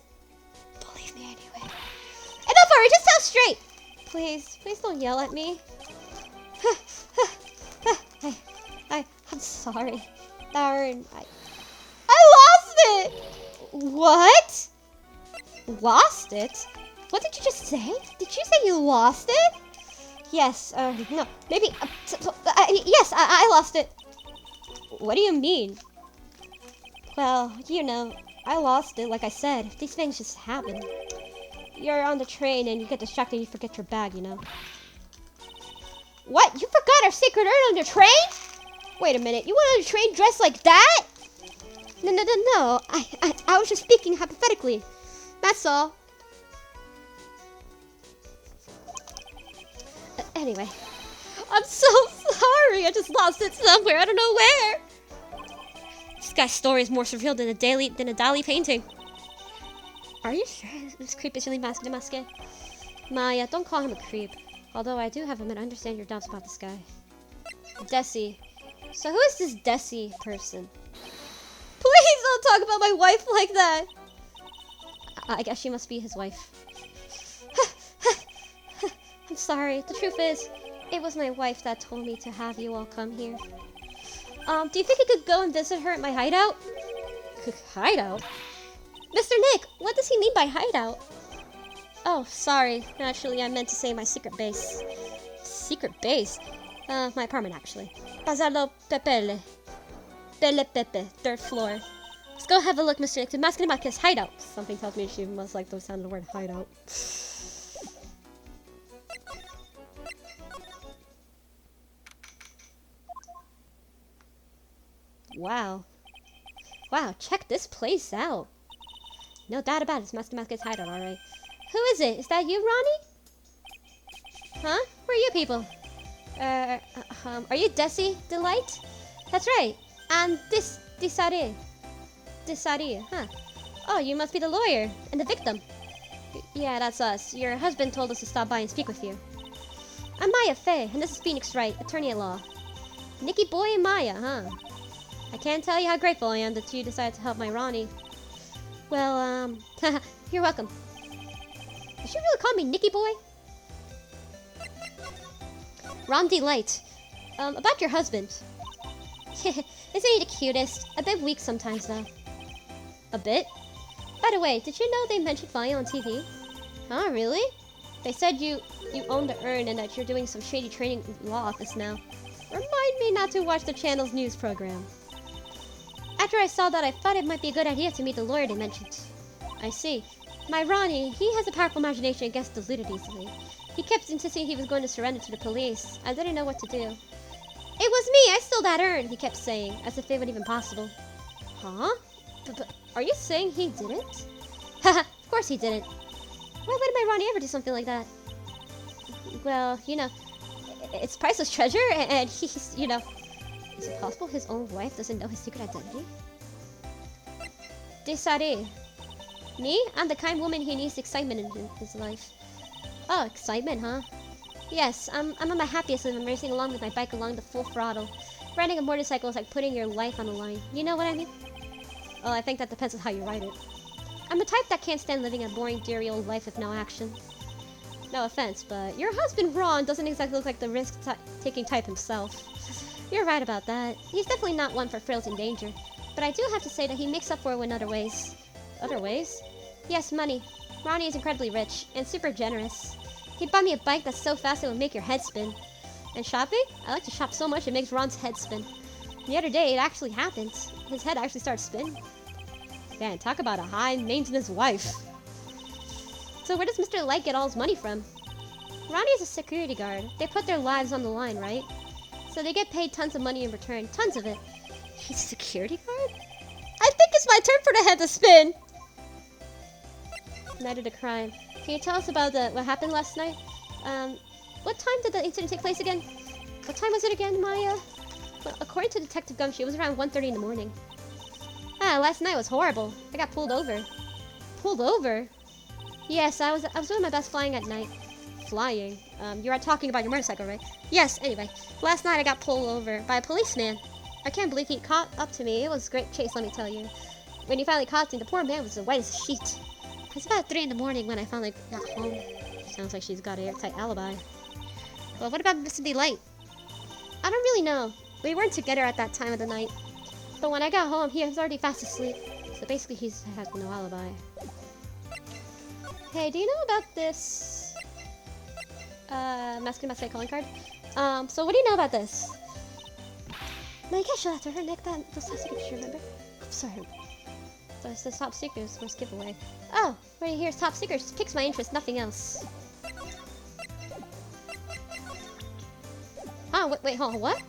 believe me anyway. Enough already, just tell straight! Please don't yell at me. I'm sorry. Darn, I lost it! What? Lost it? What did you just say? Did you say you lost it? Yes, no, maybe, yes, I lost it. What do you mean? Well, you know, I lost it, like I said. These things just happen. You're on the train and you get distracted and you forget your bag, you know. What? You forgot our sacred urn on the train? Wait a minute, you went on the train dressed like that? No. I was just speaking hypothetically. That's all. Anyway, I'm so sorry. I just lost it somewhere. I don't know where. This guy's story is more surreal than a Dali painting. Are you sure this creep is really Masque de Masque? Maya, don't call him a creep. Although I do have a minute, I understand your doubts about this guy. Desi. So who is this Desi person? Please don't talk about my wife like that. I guess she must be his wife. I'm sorry. The truth is, it was my wife that told me to have you all come here. Do you think I could go and visit her at my hideout? Hideout? Mr. Nick, what does he mean by hideout? Oh, sorry. Actually, I meant to say my secret base. Secret base? My apartment, actually. Pasalo Pepele. Pele Pepe, 3rd floor. Let's go have a look, Mr. Nick, to Masque de Masque's hideout. Something tells me she must like the sound of the word hideout. Wow. Wow, check this place out. No doubt about it, it's Masque de Masque's hideout, alright. Who is it? Is that you, Ronnie? Huh? Who are you people? Are you Desi Delight? That's right. I'm Desari, huh? Oh, you must be the lawyer and the victim. Yeah, that's us. Your husband told us to stop by and speak with you. I'm Maya Fey, and this is Phoenix Wright, attorney at law. Nikki Boy and Maya, huh? I can't tell you how grateful I am that you decided to help my Ronnie. Well, you're welcome. Did you really call me Nikki Boy? Ron Delight. About your husband. Isn't he the cutest? A bit weak sometimes, though. A bit? By the way, did you know they mentioned Maya on TV? Huh, really? They said you own the urn and that you're doing some shady training in the law office now. Remind me not to watch the channel's news program. After I saw that, I thought it might be a good idea to meet the lawyer they mentioned. I see. My Ronnie, he has a powerful imagination and gets deluded easily. He kept insisting he was going to surrender to the police. I didn't know what to do. It was me! I stole that urn, he kept saying, as if it were even possible. Huh? But are you saying he didn't? Haha, of course he didn't. Why would my Ronnie ever do something like that? Well, you know, it's priceless treasure, and he's, you know... Is it possible his own wife doesn't know his secret identity? Desare. Me? I'm the kind woman he needs excitement in his life. Oh, excitement, huh? Yes, I'm at my happiest when I'm racing along with my bike along the full throttle. Riding a motorcycle is like putting your life on the line. You know what I mean? Oh, I think that depends on how you ride it. I'm the type that can't stand living a boring, dreary old life with no action. No offense, but your husband Ron doesn't exactly look like the risk-taking type himself. You're right about that. He's definitely not one for thrills and danger. But I do have to say that he makes up for it in other ways. Other ways? Yes, money. Ronnie is incredibly rich and super generous. He bought me a bike that's so fast it would make your head spin. And shopping? I like to shop so much it makes Ron's head spin. The other day, it actually happened. His head actually started spinning. Man, talk about a high-maintenance wife. So where does Mr. Light get all his money from? Ronnie is a security guard. They put their lives on the line, right? So they get paid tons of money in return. Tons of it. He's a security guard? I think it's my turn for the head to spin! Night of the crime. Can you tell us about what happened last night? What time did the incident take place again? What time was it again, Maya? Well, according to Detective Gumshoe, it was around 1:30 in the morning. Last night was horrible. I got pulled over. Pulled over? Yes, I was doing my best flying at night. Flying? You are talking about your motorcycle, right? Yes, anyway. Last night I got pulled over by a policeman. I can't believe he caught up to me. It was a great chase, let me tell you. When he finally caught me, the poor man was as white as a sheet. It was about 3 in the morning when I finally got home. Sounds like she's got an airtight alibi. Well, what about Mr. Delight? I don't really know. We weren't together at that time of the night. But when I got home, he was already fast asleep. So basically, he has no alibi. Hey, do you know about this... masculine calling card? So what do you know about this? No, you can't show that to her, Nick. That's top secret, remember? I'm sorry. So it says top secrets, first giveaway. Oh, right here's top secrets. Piques my interest, nothing else. Oh, wait, hold on, what?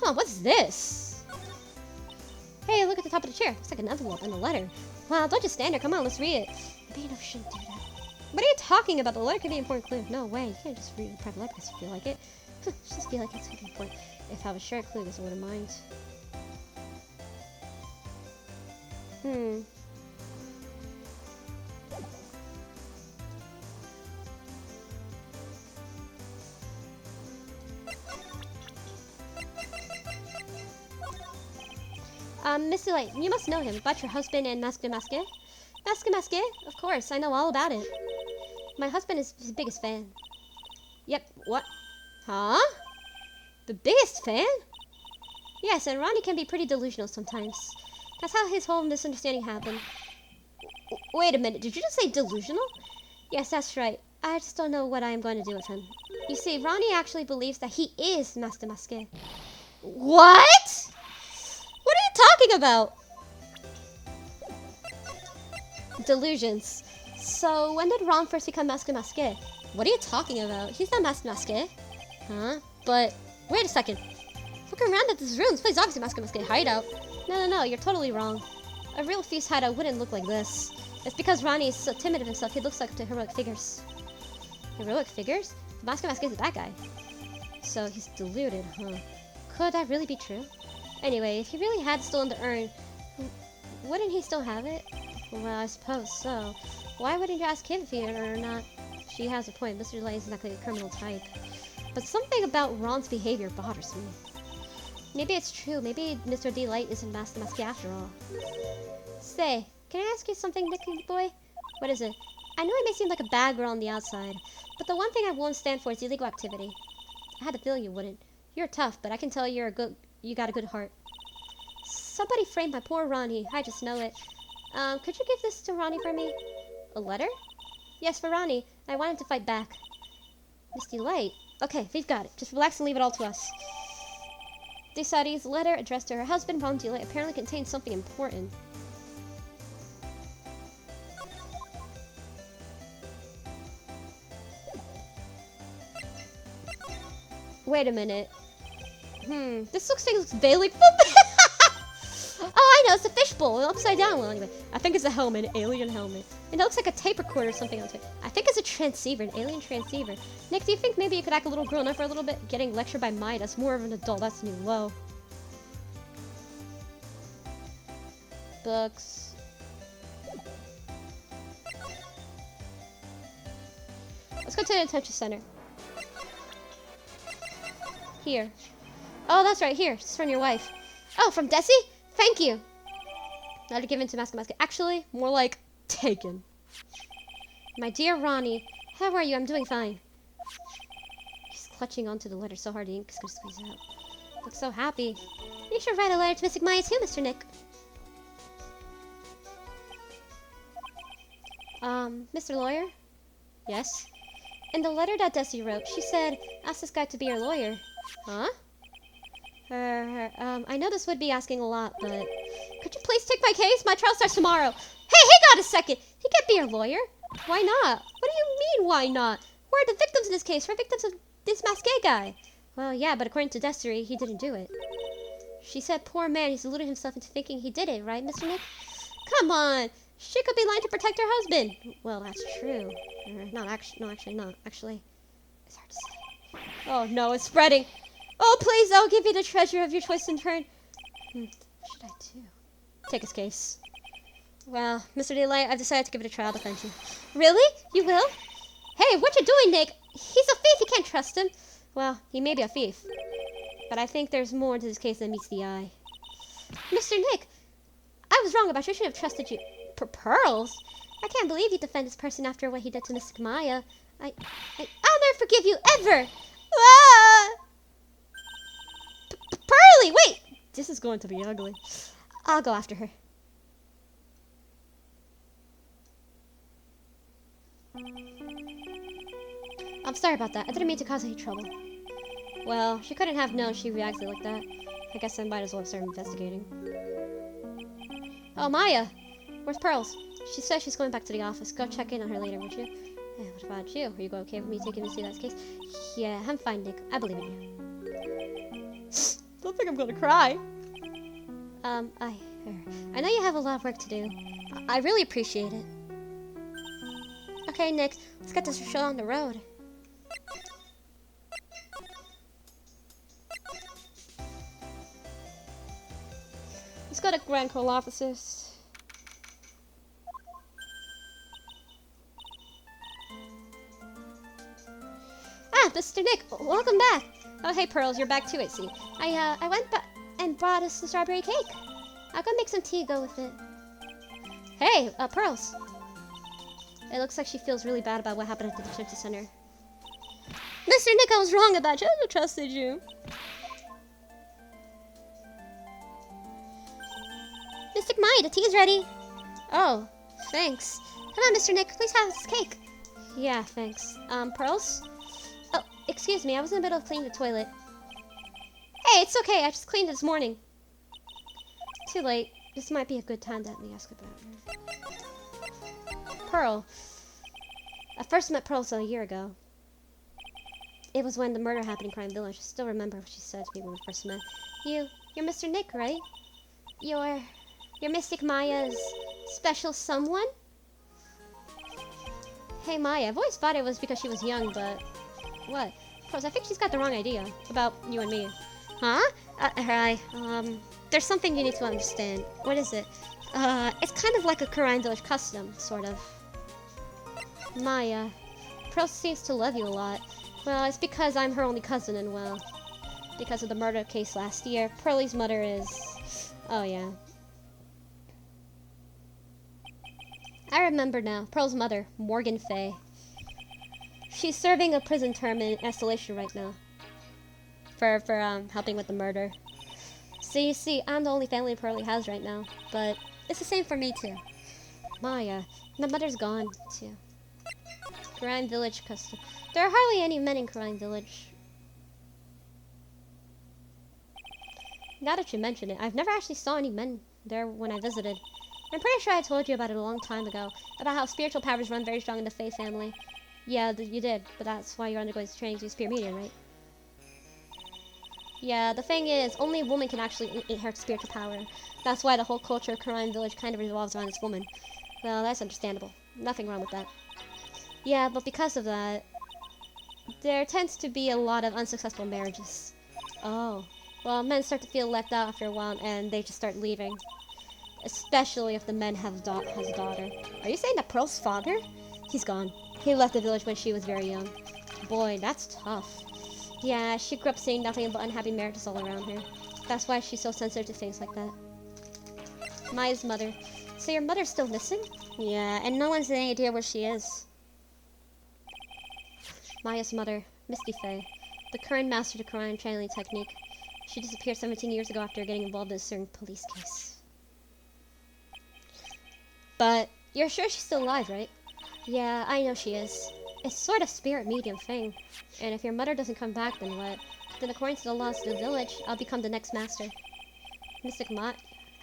Huh, what's this? Hey, look at the top of the chair. Looks like an envelope and a letter. Wow, don't just stand there. Come on, let's read it. Maybe you shouldn't do that. What are you talking about? The letter could be an important clue. No way. You can't just read a private letter because you feel like it. Just feel like it's really important. If I was sure a clue, this wouldn't mind. Mr. Light, you must know him. About your husband and Masque? Masque? Of course, I know all about it. My husband is his biggest fan. Yep, what? Huh? The biggest fan? Yes, and Ronnie can be pretty delusional sometimes. That's how his whole misunderstanding happened. Wait a minute, did you just say delusional? Yes, that's right. I just don't know what I am going to do with him. You see, Ronnie actually believes that he is Master Masque. What? What are you talking about? Delusions. So, when did Ron first become Master Masque? What are you talking about? He's not Master Masque. Huh? But, wait a second. Look around at this room. This place is obviously Master Masque hideout. No, you're totally wrong. A real thief's hideout wouldn't look like this. It's because Ronnie is so timid of himself, he looks like to heroic figures. Heroic figures? The Master Masque is a bad guy. So, he's deluded, huh? Could that really be true? Anyway, if he really had stolen the urn, wouldn't he still have it? Well, I suppose so. Why wouldn't you ask him if he had it or not? She has a point. Mr. Light is exactly a criminal type. But something about Ron's behavior bothers me. Maybe it's true. Maybe Mr. Delight isn't Master Masque after all. Say, can I ask you something, Nicky boy? What is it? I know I may seem like a bad girl on the outside, but the one thing I won't stand for is illegal activity. I had a feeling you wouldn't. You're tough, but I can tell you got a good heart. Somebody framed my poor Ronnie. I just know it. Could you give this to Ronnie for me? A letter? Yes, for Ronnie. I want him to fight back. Misty Light. Okay, we've got it. Just relax and leave it all to us. Desari's letter addressed to her husband, Ron Delight, apparently contains something important. Wait a minute. This looks vaguely. Oh, I know, it's a fishbowl, upside down. Well, anyway, I think it's a helmet, an alien helmet. And it looks like a tape recorder or something else. I think it's a transceiver, an alien transceiver. Nick, do you think maybe you could act a little grown up for a little bit? Getting lectured by Maya, that's more of an adult, that's new low. Books. Let's go to the detention center. Here. Oh, that's right, here. It's from your wife. Oh, from Desi? Thank you. Not to give in to Maska. Actually, more like taken. My dear Ronnie, how are you? I'm doing fine. She's clutching onto the letter so hard the ink is going to squeeze out. Looks so happy. You should write a letter to Mystic Maya too, Mr. Nick. Mr. Lawyer? Yes? In the letter that Desi wrote, she said, ask this guy to be your lawyer. Huh? I know this would be asking a lot, but could you please take my case? My trial starts tomorrow. Hey, hang on a second. He can't be your lawyer. Why not? What do you mean, why not? We're the victims in this case. We're victims of this masked guy. Well, yeah, but according to Desiree, he didn't do it. She said, poor man, he's deluded himself into thinking he did it, right, Mr. Nick? Come on. She could be lying to protect her husband. Well, that's true. No, actually not. Actually, it's hard to say. Oh, no, it's spreading. Oh, please, I'll give you the treasure of your choice in turn. What should I do? Take his case. Well, Mr. Daylight, I've decided to give it a trial defense you. Really? You will? Hey, what you doing, Nick? He's a thief. You can't trust him. Well, he may be a thief. But I think there's more to this case than meets the eye. Mr. Nick, I was wrong about you. I should have trusted you. Pearls? I can't believe you defend this person after what he did to Mystic Maya. I'll never forgive you, ever! Ah! Pearly, wait! This is going to be ugly. I'll go after her. I'm sorry about that. I didn't mean to cause any trouble. Well, she couldn't have known she reacted like that. I guess I might as well start investigating. Oh, Maya! Where's Pearls? She says she's going back to the office. Go check in on her later, would you? Yeah, what about you? Are you okay with me taking you to see that case? Yeah, I'm fine, Nick. I believe in you. Don't think I'm gonna cry. I know you have a lot of work to do. I really appreciate it. Okay, Nick, let's get this show on the road. Let's go to Grand Cole offices. Ah, Mr. Nick, welcome back. Oh, hey, Pearls, you're back too, I see. I went and brought us the strawberry cake. I'll go make some tea, go with it. Hey, Pearls. It looks like she feels really bad about what happened at the detention center. Mr. Nick, I was wrong about you. I should have trusted you. Mystic Maya, the tea's ready. Oh, thanks. Come on, Mr. Nick, please have this cake. Yeah, thanks. Pearls? Oh, excuse me, I was in the middle of cleaning the toilet. Hey, it's okay, I just cleaned it this morning. Too late. This might be a good time to let me ask about her. Pearl. I first met Pearl a year ago. It was when the murder happened in Crime Village. I still remember what she said to me when we first met. You're Mr. Nick, right? You're Mystic Maya's special someone? Hey, Maya, I've always thought it was because she was young, but... What? Pearls, I think she's got the wrong idea about you and me. Huh? There's something you need to understand. What is it? It's kind of like a Crime Village custom, sort of. Maya, Pearl seems to love you a lot. Well, it's because I'm her only cousin, and well, because of the murder case last year, Pearlie's mother is... Oh, yeah. I remember now. Pearl's mother, Morgan Fay. She's serving a prison term in isolation right now. For helping with the murder. So you see, I'm the only family Pearlie has right now. But it's the same for me, too. Maya, my mother's gone, too. Crime Village custom. There are hardly any men in Crime Village. Now that you mention it, I've never actually saw any men there when I visited. I'm pretty sure I told you about it a long time ago, about how spiritual powers run very strong in the Fae family. Yeah, you did, but that's why you're undergoing this training to be a spirit medium, right? Yeah, the thing is, only a woman can actually inherit spiritual power. That's why the whole culture of Korean village kind of revolves around this woman. Well, that's understandable. Nothing wrong with that. Yeah, but because of that, there tends to be a lot of unsuccessful marriages. Oh. Well, men start to feel left out after a while, and they just start leaving. Especially if the man has a daughter. Are you saying that Pearl's father? He's gone. He left the village when she was very young. Boy, that's tough. Yeah, she grew up seeing nothing but unhappy marriages all around her. That's why she's so sensitive to things like that. Maya's mother. So your mother's still missing? Yeah, and no one's any idea where she is. Maya's mother, Misty Faye, the current master of the crime channeling technique. She disappeared 17 years ago after getting involved in a certain police case. But you're sure she's still alive, right? Yeah, I know she is. It's sort of spirit medium thing. And if your mother doesn't come back, then what? Then according to the laws of the village, I'll become the next master. Mystic Mott,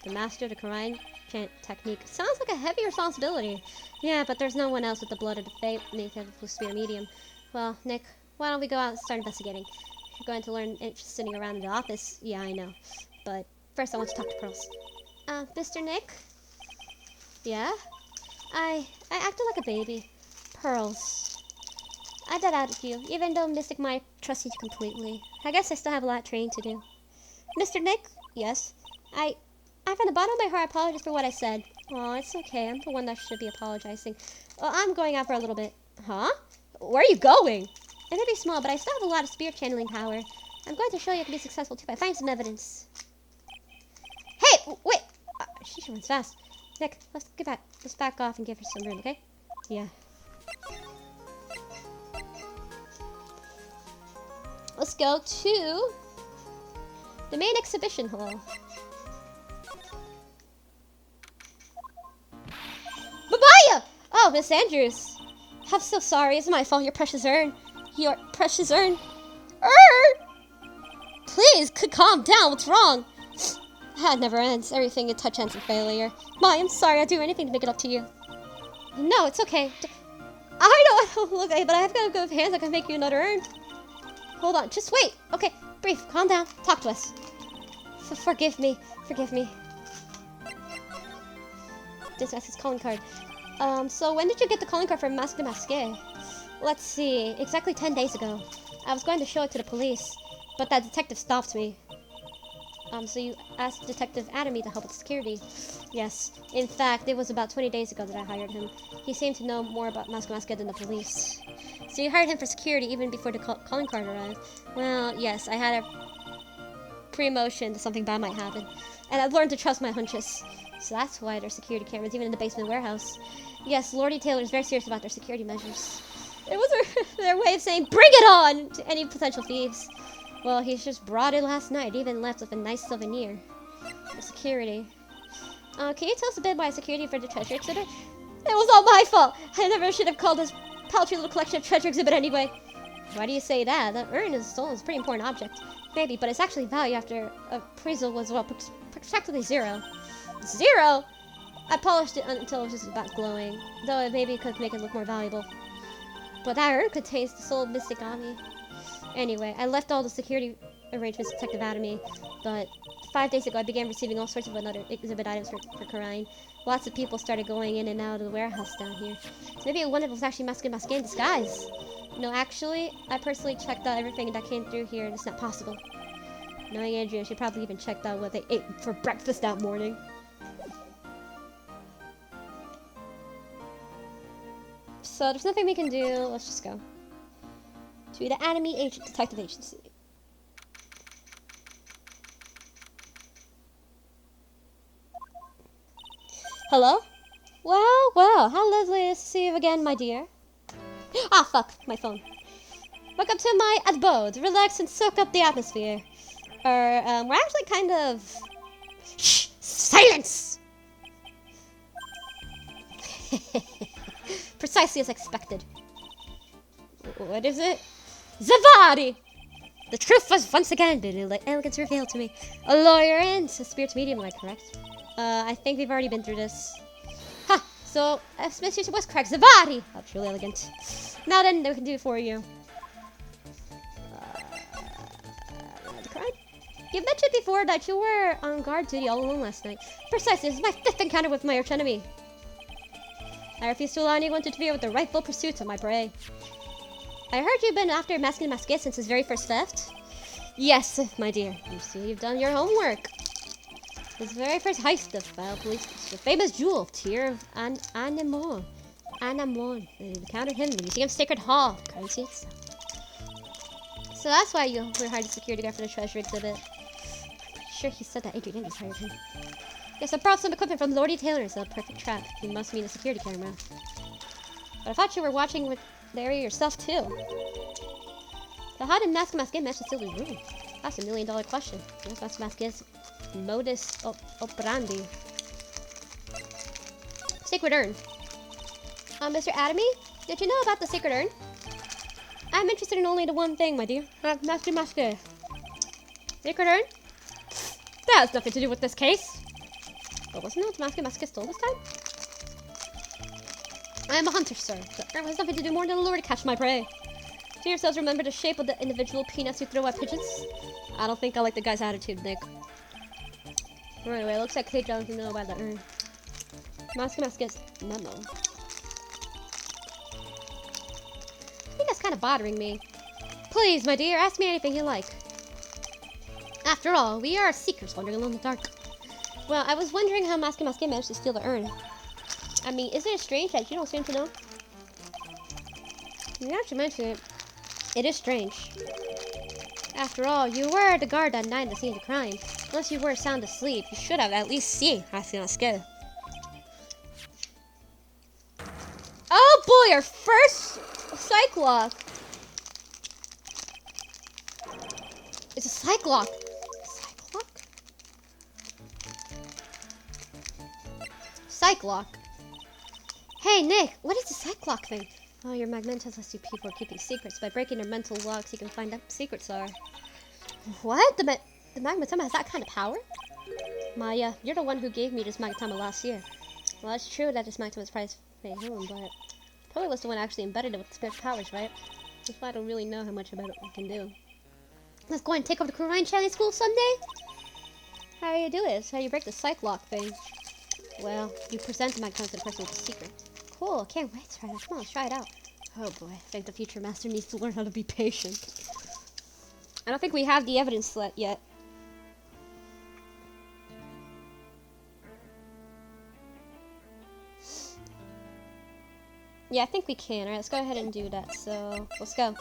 the master of the Korean chant technique. Sounds like a heavy responsibility. Yeah, but there's no one else with the blood of the fate native with spirit medium. Well, Nick, why don't we go out and start investigating? You're going to learn just sitting around in the office. Yeah, I know. But first I want to talk to Pearls. Mr. Nick? Yeah? I acted like a baby. Pearls. I got out of you, even though Mystic might trust you completely. I guess I still have a lot of training to do. Mr. Nick? Yes? I from the bottom of my heart apologize for what I said. Oh, it's okay. I'm the one that should be apologizing. Well, I'm going out for a little bit. Huh? Where are you going? It may be small, but I still have a lot of spirit channeling power. I'm going to show you I can be successful too by finding some evidence. Hey, wait! She runs fast. Nick, let's get back. Let's back off and give her some room, okay? Yeah. Let's go to the main exhibition hall. Babaya! Oh, Miss Andrews. I'm so sorry. It's my fault. Your precious urn. Your precious urn. Please, calm down. What's wrong? It never ends. Everything you touch ends in failure. Ma, I'm sorry. I'd do anything to make it up to you. No, it's okay. I know I don't look like it, but I've got good hands. I can make you another urn. Hold on. Just wait. Okay, brief. Calm down. Talk to us. Forgive me. Forgive me. This is his calling card. So when did you get the calling card for Masque de Masque? Let's see. Exactly 10 days ago. I was going to show it to the police, but that detective stopped me. So you asked Detective Adamy to help with security. Yes. In fact, it was about 20 days ago that I hired him. He seemed to know more about Masque Masque than the police. So you hired him for security even before the calling card arrived. Well, yes, I had a pre-emotion that something bad might happen. And I've learned to trust my hunches. So that's why there's security cameras even in the basement warehouse. Yes, Lordy Taylor is very serious about their security measures. It was their way of saying, bring it on to any potential thieves. Well, he's just brought it last night, even left with a nice souvenir. The security. Can you tell us a bit why security for the treasure exhibit? It was all my fault! I never should have called this paltry little collection of treasure exhibit anyway. Why do you say that? The urn is stolen. It's a pretty important object. Maybe, but it's actually value after appraisal was, well, practically zero. Zero? I polished it until it was just about glowing, though it maybe could make it look more valuable. But that urn contains the soul of Mystic Ami. Anyway, I left all the security arrangements to Detective Adamy, but 5 days ago I began receiving all sorts of other exhibit items for Karine. Lots of people started going in and out of the warehouse down here. So maybe one of them was actually Masque Masque in disguise. No, actually, I personally checked out everything that came through here, and it's not possible. Knowing Andrea, she probably even checked out what they ate for breakfast that morning. So there's nothing we can do. Let's just go to the Adamy Detective Agency. Hello? Well, how lovely it is to see you again, my dear. Ah, fuck, my phone. Welcome to my abode. Relax and soak up the atmosphere. We're actually kind of... Shh! Silence! Precisely as expected. What is it? Zavadi! The truth was once again been elegance revealed to me. A lawyer and a spirit medium, am I correct? I think we've already been through this. Ha! So, Smith was correct. Zavadi! Oh, truly elegant. Now then, we can do it for you. The crime? You mentioned before that you were on guard duty all alone last night. Precisely, this is my 5th encounter with my archenemy. I refuse to allow anyone to interfere with the rightful pursuits of my prey. I heard you've been after Masking the Masqué since his very first theft. Yes, my dear. You see, you've done your homework. His very first heist of police, the famous jewel, Tear of Anamon. They encountered him in the Museum's Sacred Hall. Currency itself. So that's why you were hired as security guard for the treasure exhibit. I'm pretty sure he said that Adrian Ennis hired him. Yes, I brought some equipment from Lordy Taylor's, a perfect trap. You must mean a security camera. But I thought you were watching with the area yourself too. So how did Masking the Masqué manage to steal the room? That's $1 million question. What's Masking the Masqué's modus operandi? Sacred Urn. Mr. Adamy, did you know about the Sacred Urn? I'm interested in only the one thing, my dear. Masking the Masqué. Sacred Urn? That has nothing to do with this case. But wasn't that Masking the Masqué stole this time? I am a hunter, sir. The urn has nothing to do more than a lure to catch my prey. Do yourselves remember the shape of the individual peanuts you throw at pigeons? I don't think I like the guy's attitude, Nick. Anyway, it looks like Kate doesn't know about the urn. Masking the Masqué's memo. I think that's kind of bothering me. Please, my dear, ask me anything you like. After all, we are seekers wandering alone in the dark. Well, I was wondering how Masking the Masqué managed to steal the urn. I mean, isn't it strange that you don't seem to know? You actually mentioned it. It is strange. After all, you were the guard that night at the scene of the crime. Unless you were sound asleep, you should have at least seen Masking the Masqué. Oh boy, our first Cyclock! It's a Cyclock! Cyclock? Cyclock? Hey Nick, what is the Cyclock thing? Oh, your Magmentas lets you people are keeping secrets. By breaking their mental locks, you can find out what secrets are. What? The Magmatama has that kind of power? Maya, you're the one who gave me this Magmatama last year. Well, it's true that this Magmatama is prized by home, but probably was the one actually embedded it with spiritual powers, right? That's why I don't really know how much about it I can do. Let's go and take over the Korean Chinese school someday? How do you do it? It's how you break the Cyclock thing. Well, you present the Magmatama to the person with the secret. Cool, can't wait to try that. Come on, let's try it out. Oh boy, I think the future master needs to learn how to be patient. I don't think we have the evidence yet. Yeah, I think we can. Alright, let's go ahead and do that. So, let's go.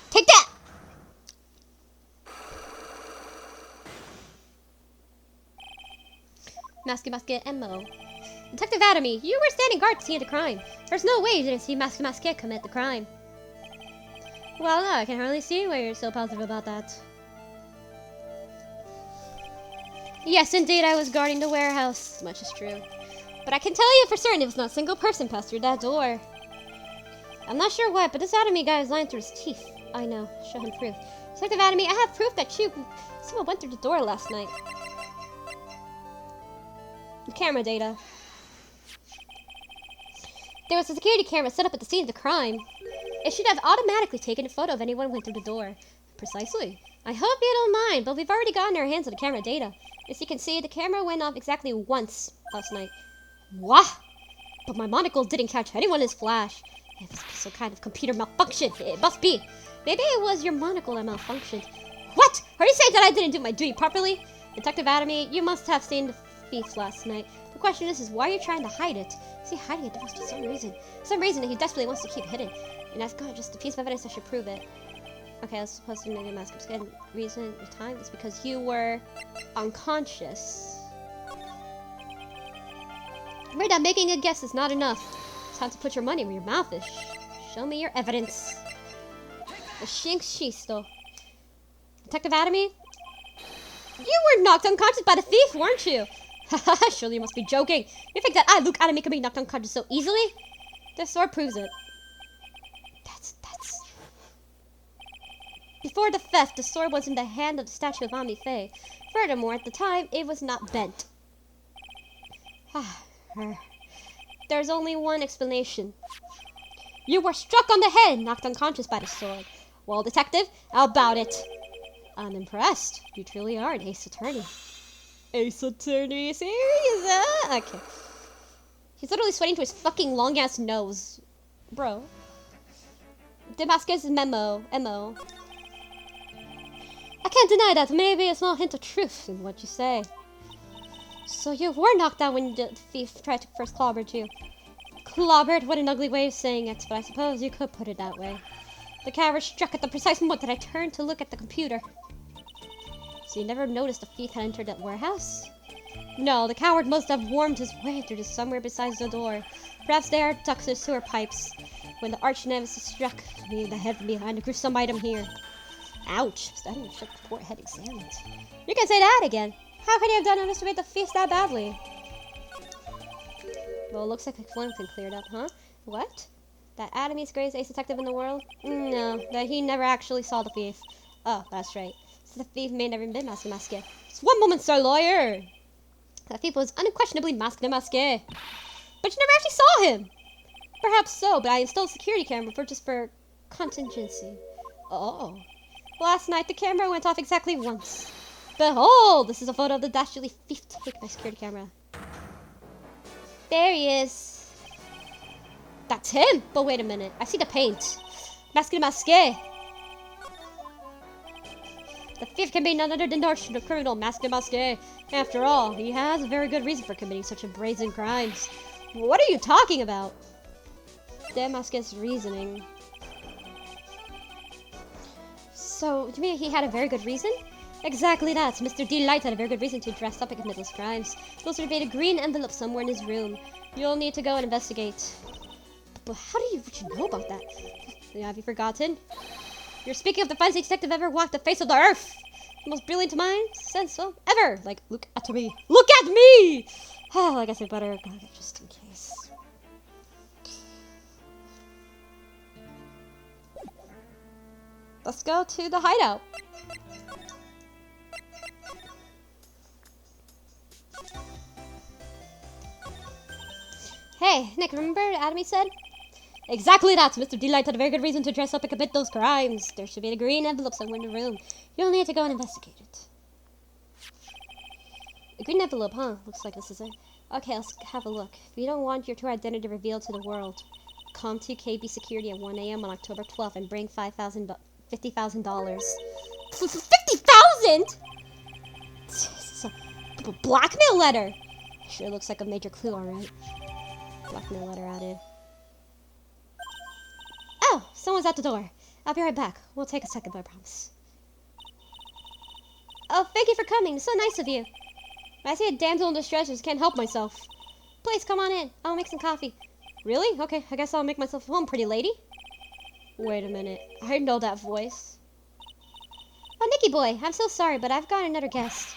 Take that! Masking the Masqué MO. Detective Adamy, you were standing guard to see the crime. There's no way you didn't see Masking the Masqué commit the crime. Well, no, I can hardly see why you're so positive about that. Yes, indeed, I was guarding the warehouse. Much is true. But I can tell you for certain it was not a single person passed through that door. I'm not sure what, but this Adamy guy is lying through his teeth. I know. Show him proof. Detective Adamy, I have proof that someone went through the door last night. Camera data. There was a security camera set up at the scene of the crime. It should have automatically taken a photo of anyone who went through the door. Precisely. I hope you don't mind, but we've already gotten our hands on the camera data. As you can see, the camera went off exactly once last night. What? But my monocle didn't catch anyone as flash. It was some kind of computer malfunction. It must be. Maybe it was your monocle that malfunctioned. What? Are you saying that I didn't do my duty properly? Detective Adamy, you must have seen the thief last night. The question is why are you trying to hide it? Is he hiding it for some reason? Some reason that he desperately wants to keep hidden. And that's got just a piece of evidence that should prove it. Okay, I was supposed to make a mask. The reason the time is because you were unconscious. Remember that making a guess is not enough. It's time to put your money where your mouth is. Show me your evidence. The Shink Shisto. Detective Adamy? You were knocked unconscious by the thief, weren't you? Haha, surely you must be joking. You think that I, Luke Adamy, can be knocked unconscious so easily? This sword proves it. That's... Before the theft, the sword was in the hand of the statue of Ami Faye. Furthermore, at the time, it was not bent. There's only one explanation. You were struck on the head, knocked unconscious by the sword. Well, detective, how about it? I'm impressed. You truly are an ace attorney. Ace attorney? Serious? Okay. He's literally sweating to his fucking long-ass nose. Bro. Damascus MO. I can't deny that. Maybe a small hint of truth in what you say. So you were knocked out when the thief tried to first clobber you. Clobbered? What an ugly way of saying it, but I suppose you could put it that way. The coward struck at the precise moment that I turned to look at the computer. So you never noticed the thief had entered that warehouse? No, the coward must have wormed his way through to somewhere besides the door. Perhaps there ducks or sewer pipes. When the arch nemesis struck me in the head from behind a gruesome item here. Ouch! That didn't shook the poor head examined. You can say that again. How could you have done it to make the thief that badly? Well, it looks like one's been cleared up, huh? What? That Adam's greatest ace detective in the world? No, that he never actually saw the thief. Oh, that's right. So the thief may never been masked. Just one moment, sir, lawyer! The thief was unquestionably masked. But you never actually saw him! Perhaps so, but I installed a security camera just for contingency. Oh. Last night, the camera went off exactly once. Behold! This is a photo of the dastardly thief taken by security camera. There he is. That's him! But wait a minute. I see the paint. Masque. The thief can be none other than the criminal Masque. After all, he has a very good reason for committing such a brazen crimes. What are you talking about? Damascus' reasoning. So, you mean he had a very good reason? Exactly that. Mr. Delight had a very good reason to dress up and commit those crimes. He'll survey a green envelope somewhere in his room. You'll need to go and investigate. But how do you know about that? Have you forgotten? You're speaking of the finest detective ever walked the face of the earth. The most brilliant mind, sense ever. Like, look at me. Look at me! Oh, I guess I better go just in case. Let's go to the hideout. Hey, Nick, remember what Adam said? Exactly that! Mr. Delight had a very good reason to dress up and commit those crimes. There should be a green envelope somewhere in the room. You'll need to go and investigate it. A green envelope, huh? Looks like this is it. Okay, let's have a look. If you don't want your true identity revealed to the world, come to KB Security at 1 a.m. on October 12th and bring $50,000. $50,000?! This is a blackmail letter! Sure looks like a major clue, alright. Blackmail letter added. Oh, someone's at the door. I'll be right back. We'll take a second, but I promise. Oh, thank you for coming. It's so nice of you. I see a damsel in distress, I just can't help myself. Please, come on in. I'll make some coffee. Really? Okay, I guess I'll make myself home, pretty lady. Wait a minute. I know that voice. Oh, Nicky boy, I'm so sorry, but I've got another guest.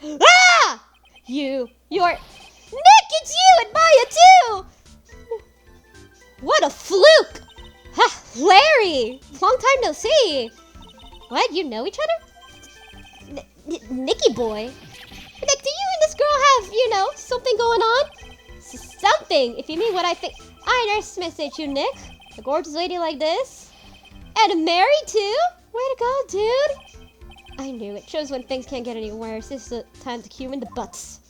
Ah! You're... Nick, it's you and Maya, too! What a fluke! Ha! Larry! Long time no see! What? You know each other? Nicky boy? Nick, do you and this girl have, something going on? Something, if you mean what I think. I underestimate you, Nick. A gorgeous lady like this? And married, too? Way to go, dude! I knew it. Shows when things can't get any worse. This is the time to cue in the butts.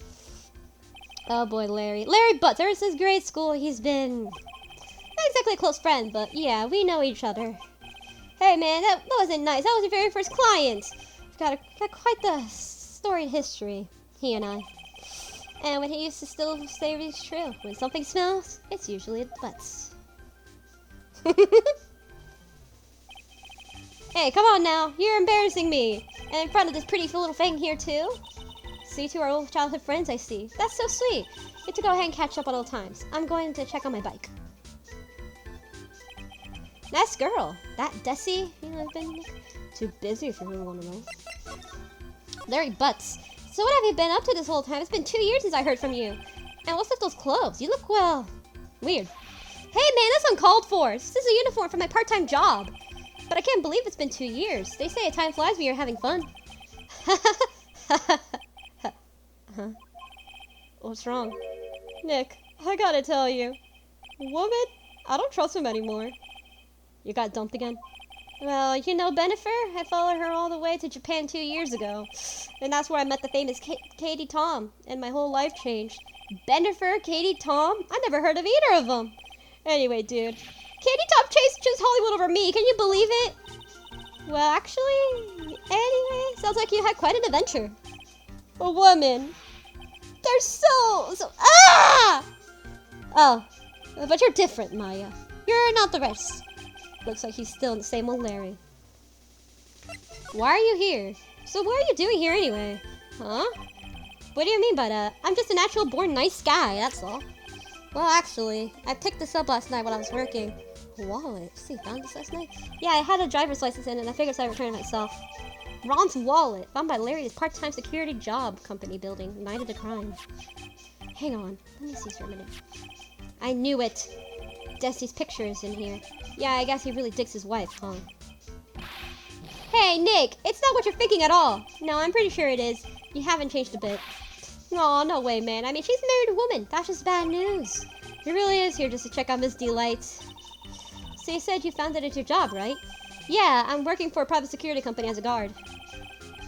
Oh boy, Larry. Larry Butts. Ever since grade school, he's been... not exactly a close friend, but yeah, we know each other. Hey man, that wasn't nice. That was your very first client. We've got quite the storied history, he and I. And when he used to still say it's true. When something smells, it's usually the butts. Hey, come on now. You're embarrassing me. And in front of this pretty little thing here, too. So you two are old childhood friends, I see. That's so sweet. Get to go ahead and catch up at all times. I'm going to check on my bike. Nice girl. That Desi, I've been too busy if you really want to know. Larry Butts. So what have you been up to this whole time? It's been 2 years since I heard from you. And what's with those clothes? You look, well, weird. Hey man, that's uncalled for. This is a uniform for my part-time job. But I can't believe it's been 2 years. They say time flies when you're having fun. Huh? What's wrong? Nick, I gotta tell you. Woman, I don't trust him anymore. You got dumped again? Well, you know Bennifer? I followed her all the way to Japan 2 years ago. And that's where I met the famous Katie Tom. And my whole life changed. Bennifer, Katie Tom? I never heard of either of them. Anyway, dude. Katie Tom chose Hollywood over me. Can you believe it? Well, actually, anyway, sounds like you had quite an adventure. A woman. They're so... Ah! Oh, but you're different, Maya. You're not the rest. Looks like he's still in the same old Larry. Why are you here? So what are you doing here anyway? Huh? What do you mean by that? I'm just a natural born nice guy, that's all. Well, actually, I picked this up last night when I was working. Wallet? See, found this last night? Yeah, I had a driver's license in it and I figured I'd return it myself. Ron's wallet, found by Larry's part-time security job company building, night of the crime. Hang on, let me see for a minute. I knew it. Desi's picture is in here. Yeah, I guess he really digs his wife, huh? Hey, Nick, it's not what you're thinking at all. No, I'm pretty sure it is. You haven't changed a bit. Aw, no way, man. I mean, she's a married woman. That's just bad news. He really is here just to check on Miss Delight. So you said you found it at your job, right? Yeah, I'm working for a private security company as a guard.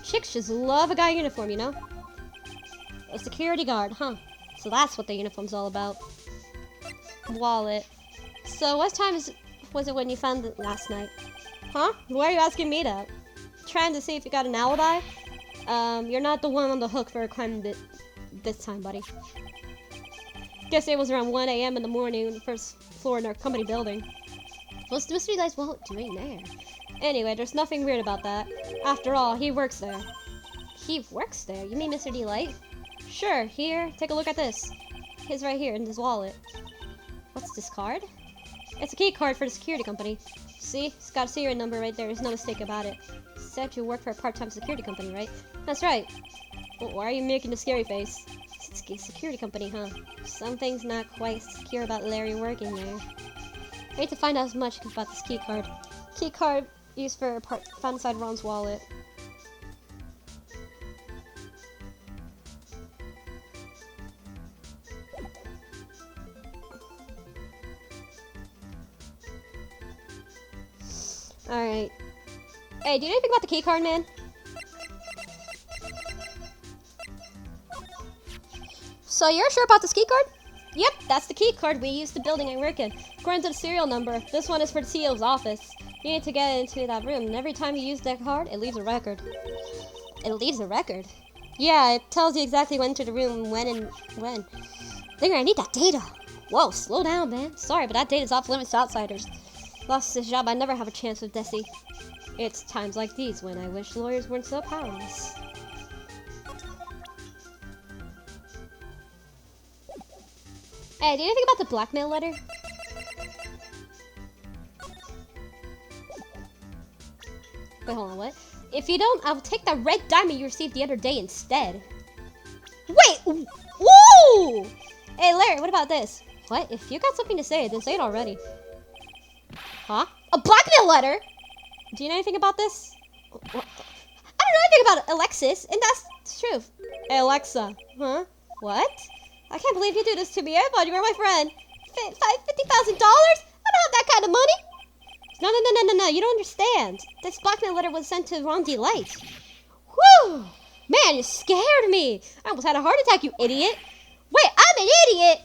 Chicks just love a guy in uniform, you know? A security guard, huh? So that's what the uniform's all about. Wallet. So what time was it when you found it last night? Huh? Why are you asking me that? Trying to see if you got an alibi? You're not the one on the hook for a crime this time, buddy. Guess it was around 1 a.m. in the morning on the first floor in our company building. What's the mystery guy's wallet doing there? Anyway, there's nothing weird about that. After all, he works there. He works there? You mean Mr. Delight? Sure, here, take a look at this. His right here in his wallet. What's this card? It's a key card for the security company. See? It's got a serial number right there. There's no mistake about it. Said you work for a part-time security company, right? That's right. Well, why are you making a scary face? It's a security company, huh? Something's not quite secure about Larry working there. I need to find out as much about this key card. Key card used for found inside Ron's wallet. Alright. Hey, do you know anything about the key card, man? So you're sure about this key card? Yep, that's the key card we use the building I work in. According to the serial number, this one is for the CEO's office. You need to get into that room, and every time you use that card, it leaves a record. It leaves a record? Yeah, it tells you exactly when to the room, when and when. Digger, I need that data. Whoa, slow down, man. Sorry, but that data's off limits to outsiders. Lost this job, I never have a chance with Desi. It's times like these when I wish lawyers weren't so powerless. Hey, do you know anything about the blackmail letter? Wait, hold on, what? If you don't, I'll take that red diamond you received the other day instead. Wait! Woo! Hey, Larry, what about this? What? If you got something to say, then say it already. Huh? A blackmail letter? Do you know anything about this? What? I don't know anything about Alexis, and that's true. Hey, Alexa. Huh? What? I can't believe you do this to me. I thought you were my friend. $50,000? I don't have that kind of money. No. You don't understand. This blackmail letter was sent to Ron Delight. Whew. Man, you scared me. I almost had a heart attack, you idiot. Wait, I'm an idiot.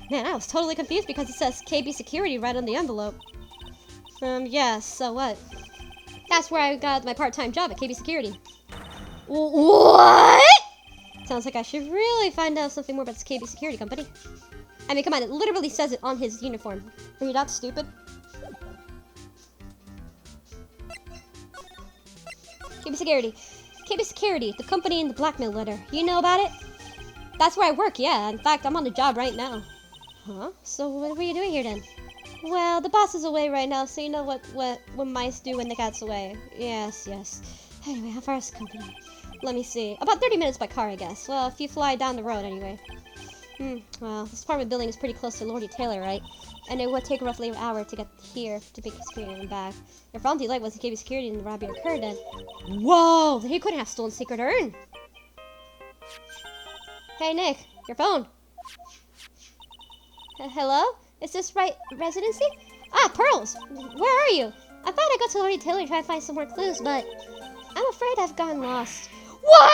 Man, I was totally confused because it says KB Security right on the envelope. Yeah, so what? That's where I got my part-time job at KB Security. What? Sounds like I should really find out something more about this KB Security company. I mean, come on, it literally says it on his uniform. Are you that stupid? KB Security. KB Security, the company in the blackmail letter. You know about it? That's where I work, yeah. In fact, I'm on the job right now. Huh? So what were you doing here then? Well, the boss is away right now, so you know what mice do when the cat's away. Yes. Anyway, how far is the company? Let me see. About 30 minutes by car, I guess. Well, if you fly down the road anyway. Well, this apartment building is pretty close to Lordy Taylor, right? And it would take roughly an hour to get here to Big Security and back. If Ron Delight was to KB Security and the robbery occurred, then... Whoa! He couldn't have stolen Secret Urn! Hey, Nick. Your phone. Hello? Is this Wright residency? Ah, Pearls! Where are you? I thought I'd go to Lord Taylor to try to find some more clues, but I'm afraid I've gotten lost. What?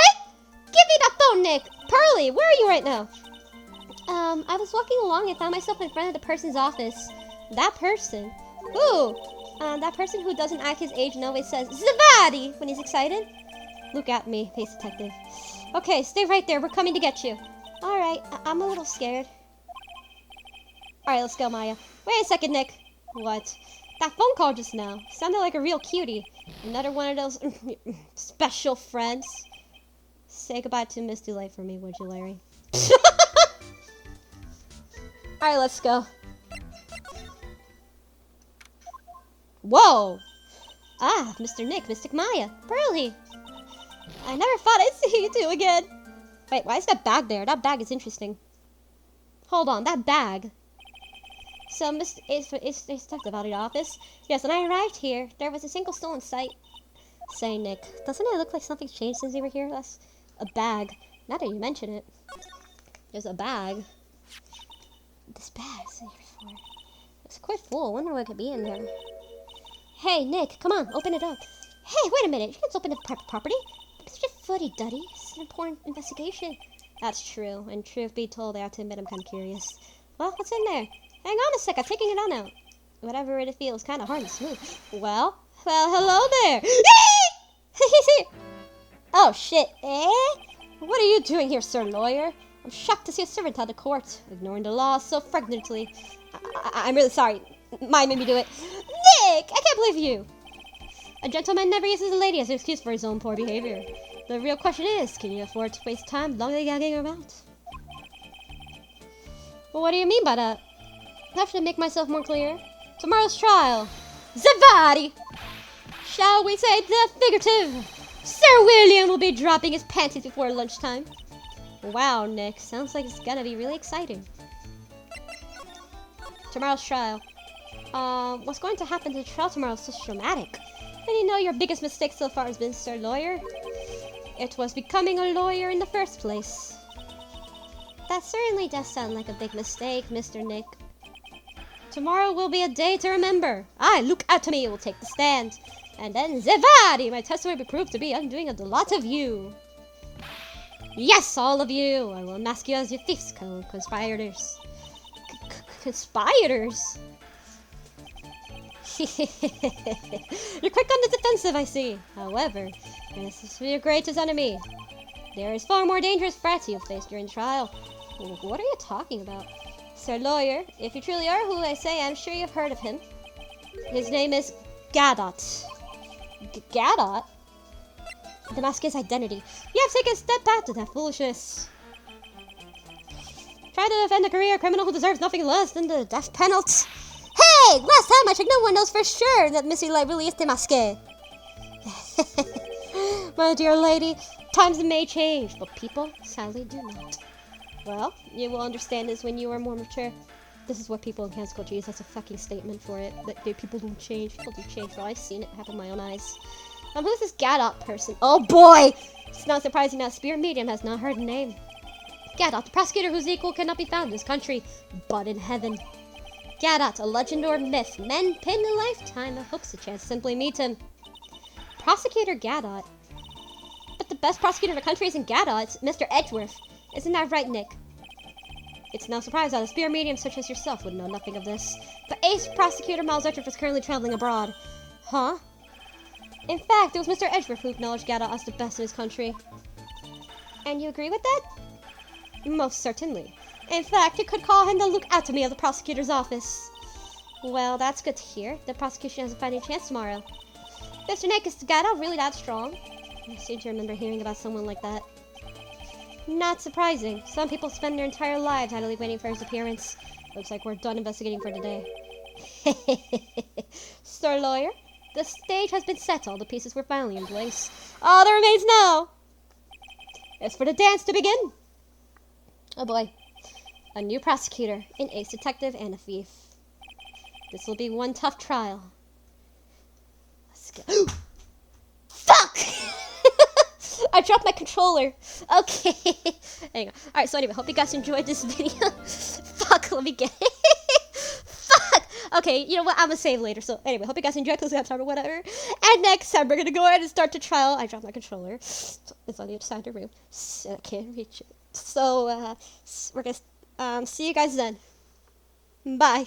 Give me that phone, Nick! Pearly, where are you right now? I was walking along and found myself in front of the person's office. That person? Who? That person who doesn't act his age and always says Zavadi when he's excited. Look at me, Pace Detective. Okay, stay right there. We're coming to get you. Alright, I'm a little scared. Alright, let's go, Maya. Wait a second, Nick. What? That phone call just now sounded like a real cutie. Another one of those special friends. Say goodbye to Misty Light for me, would you, Larry? Alright, let's go. Whoa! Ah, Mr. Nick, Mystic Maya, Pearly. I never thought I'd see you two again. Wait, why is that bag there? That bag is interesting. Hold on, that bag. So, it's talked about the office. Yes, when I arrived here, there was a single stone in sight. Say, Nick, doesn't it look like something's changed since you were here? That's a bag. Now that you mention it, there's a bag. This bag's here before. It's quite full. I wonder what could be in there. Hey, Nick, come on, open it up. Hey, wait a minute. You can't open the private property. It's just fuddy-duddy. It's an important investigation. That's true. And truth be told, I have to admit I'm kind of curious. Well, what's in there? Hang on a sec. I'm taking it on out. Whatever it feels, kind of hard and smooth. Well, hello there. Oh, shit. What are you doing here, sir lawyer? I'm shocked to see a servant out of court, ignoring the law so flagrantly. I'm really sorry. Mine made me do it. Nick! I can't believe you! A gentleman never uses a lady as an excuse for his own poor behavior. The real question is, can you afford to waste time lollygagging about? Well, what do you mean by that? I have to make myself more clear. Tomorrow's trial. Zavadi! Shall we say the figurative? Sir William will be dropping his panties before lunchtime. Wow, Nick. Sounds like it's gonna be really exciting. Tomorrow's trial. What's going to happen to the trial tomorrow is so dramatic. And you know your biggest mistake so far has been, sir lawyer? It was becoming a lawyer in the first place. That certainly does sound like a big mistake, Mr. Nick. Tomorrow will be a day to remember. I, look at me, will take the stand. And then Zavadi, my testimony will be proved to be undoing of the lot of you. Yes, all of you. I will unmask you as your thieves, conspirators. Conspirators? You're quick on the defensive, I see. However, this is your greatest enemy. There is far more dangerous threats you'll face during trial. What are you talking about? Sir lawyer, if you truly are who I say, I'm sure you've heard of him. His name is Gadot. Gadot? Damask his identity. You have taken a step back to that foolishness. Try to defend a career criminal who deserves nothing less than the death penalty. Hey! Last time I checked, no one knows for sure that Missy Light really is Damask. My dear lady, times may change, but people sadly do not. Well, you will understand this when you are more mature. This is what people in Kansas culture use. That's a fucking statement for it. That people don't change. People do change. Well, I've seen it happen with my own eyes. Who's this Gadot person? Oh boy! It's not surprising that Spirit Medium has not heard the name. Gadot, the prosecutor whose equal cannot be found in this country, but in heaven. Gadot, a legend or myth. Men pinned a lifetime that hopes a chance to simply meet him. Prosecutor Gadot? But the best prosecutor in the country isn't Gadot, it's Mr. Edgeworth. Isn't that right, Nick? It's no surprise that a Spirit Medium such as yourself would know nothing of this. But ace prosecutor Miles Edgeworth is currently traveling abroad. Huh? In fact, it was Mr. Edgeworth who acknowledged Gadot as the best in his country. And you agree with that? Most certainly. In fact, you could call him the look-out-to-me of the prosecutor's office. Well, that's good to hear. The prosecution has a fighting chance tomorrow. Mr. Nick, is Gadot really that strong? I seem to remember hearing about someone like that. Not surprising. Some people spend their entire lives idly waiting for his appearance. Looks like we're done investigating for today. Sir lawyer, the stage has been set. All the pieces were finally in place. All that remains now is for the dance to begin. Oh boy. A new prosecutor, an ace detective, and a thief. This will be one tough trial. Let's go. Fuck! I dropped my controller. Okay. Hang on. Alright, so anyway, hope you guys enjoyed this video. Fuck, let me get it. Okay, you know what? I'm gonna save later. So anyway, hope you guys enjoyed. Please have time or whatever. And next time we're gonna go ahead and start the trial. I dropped my controller. It's on the other side of the room. So I can't reach it. So we're gonna see you guys then. Bye.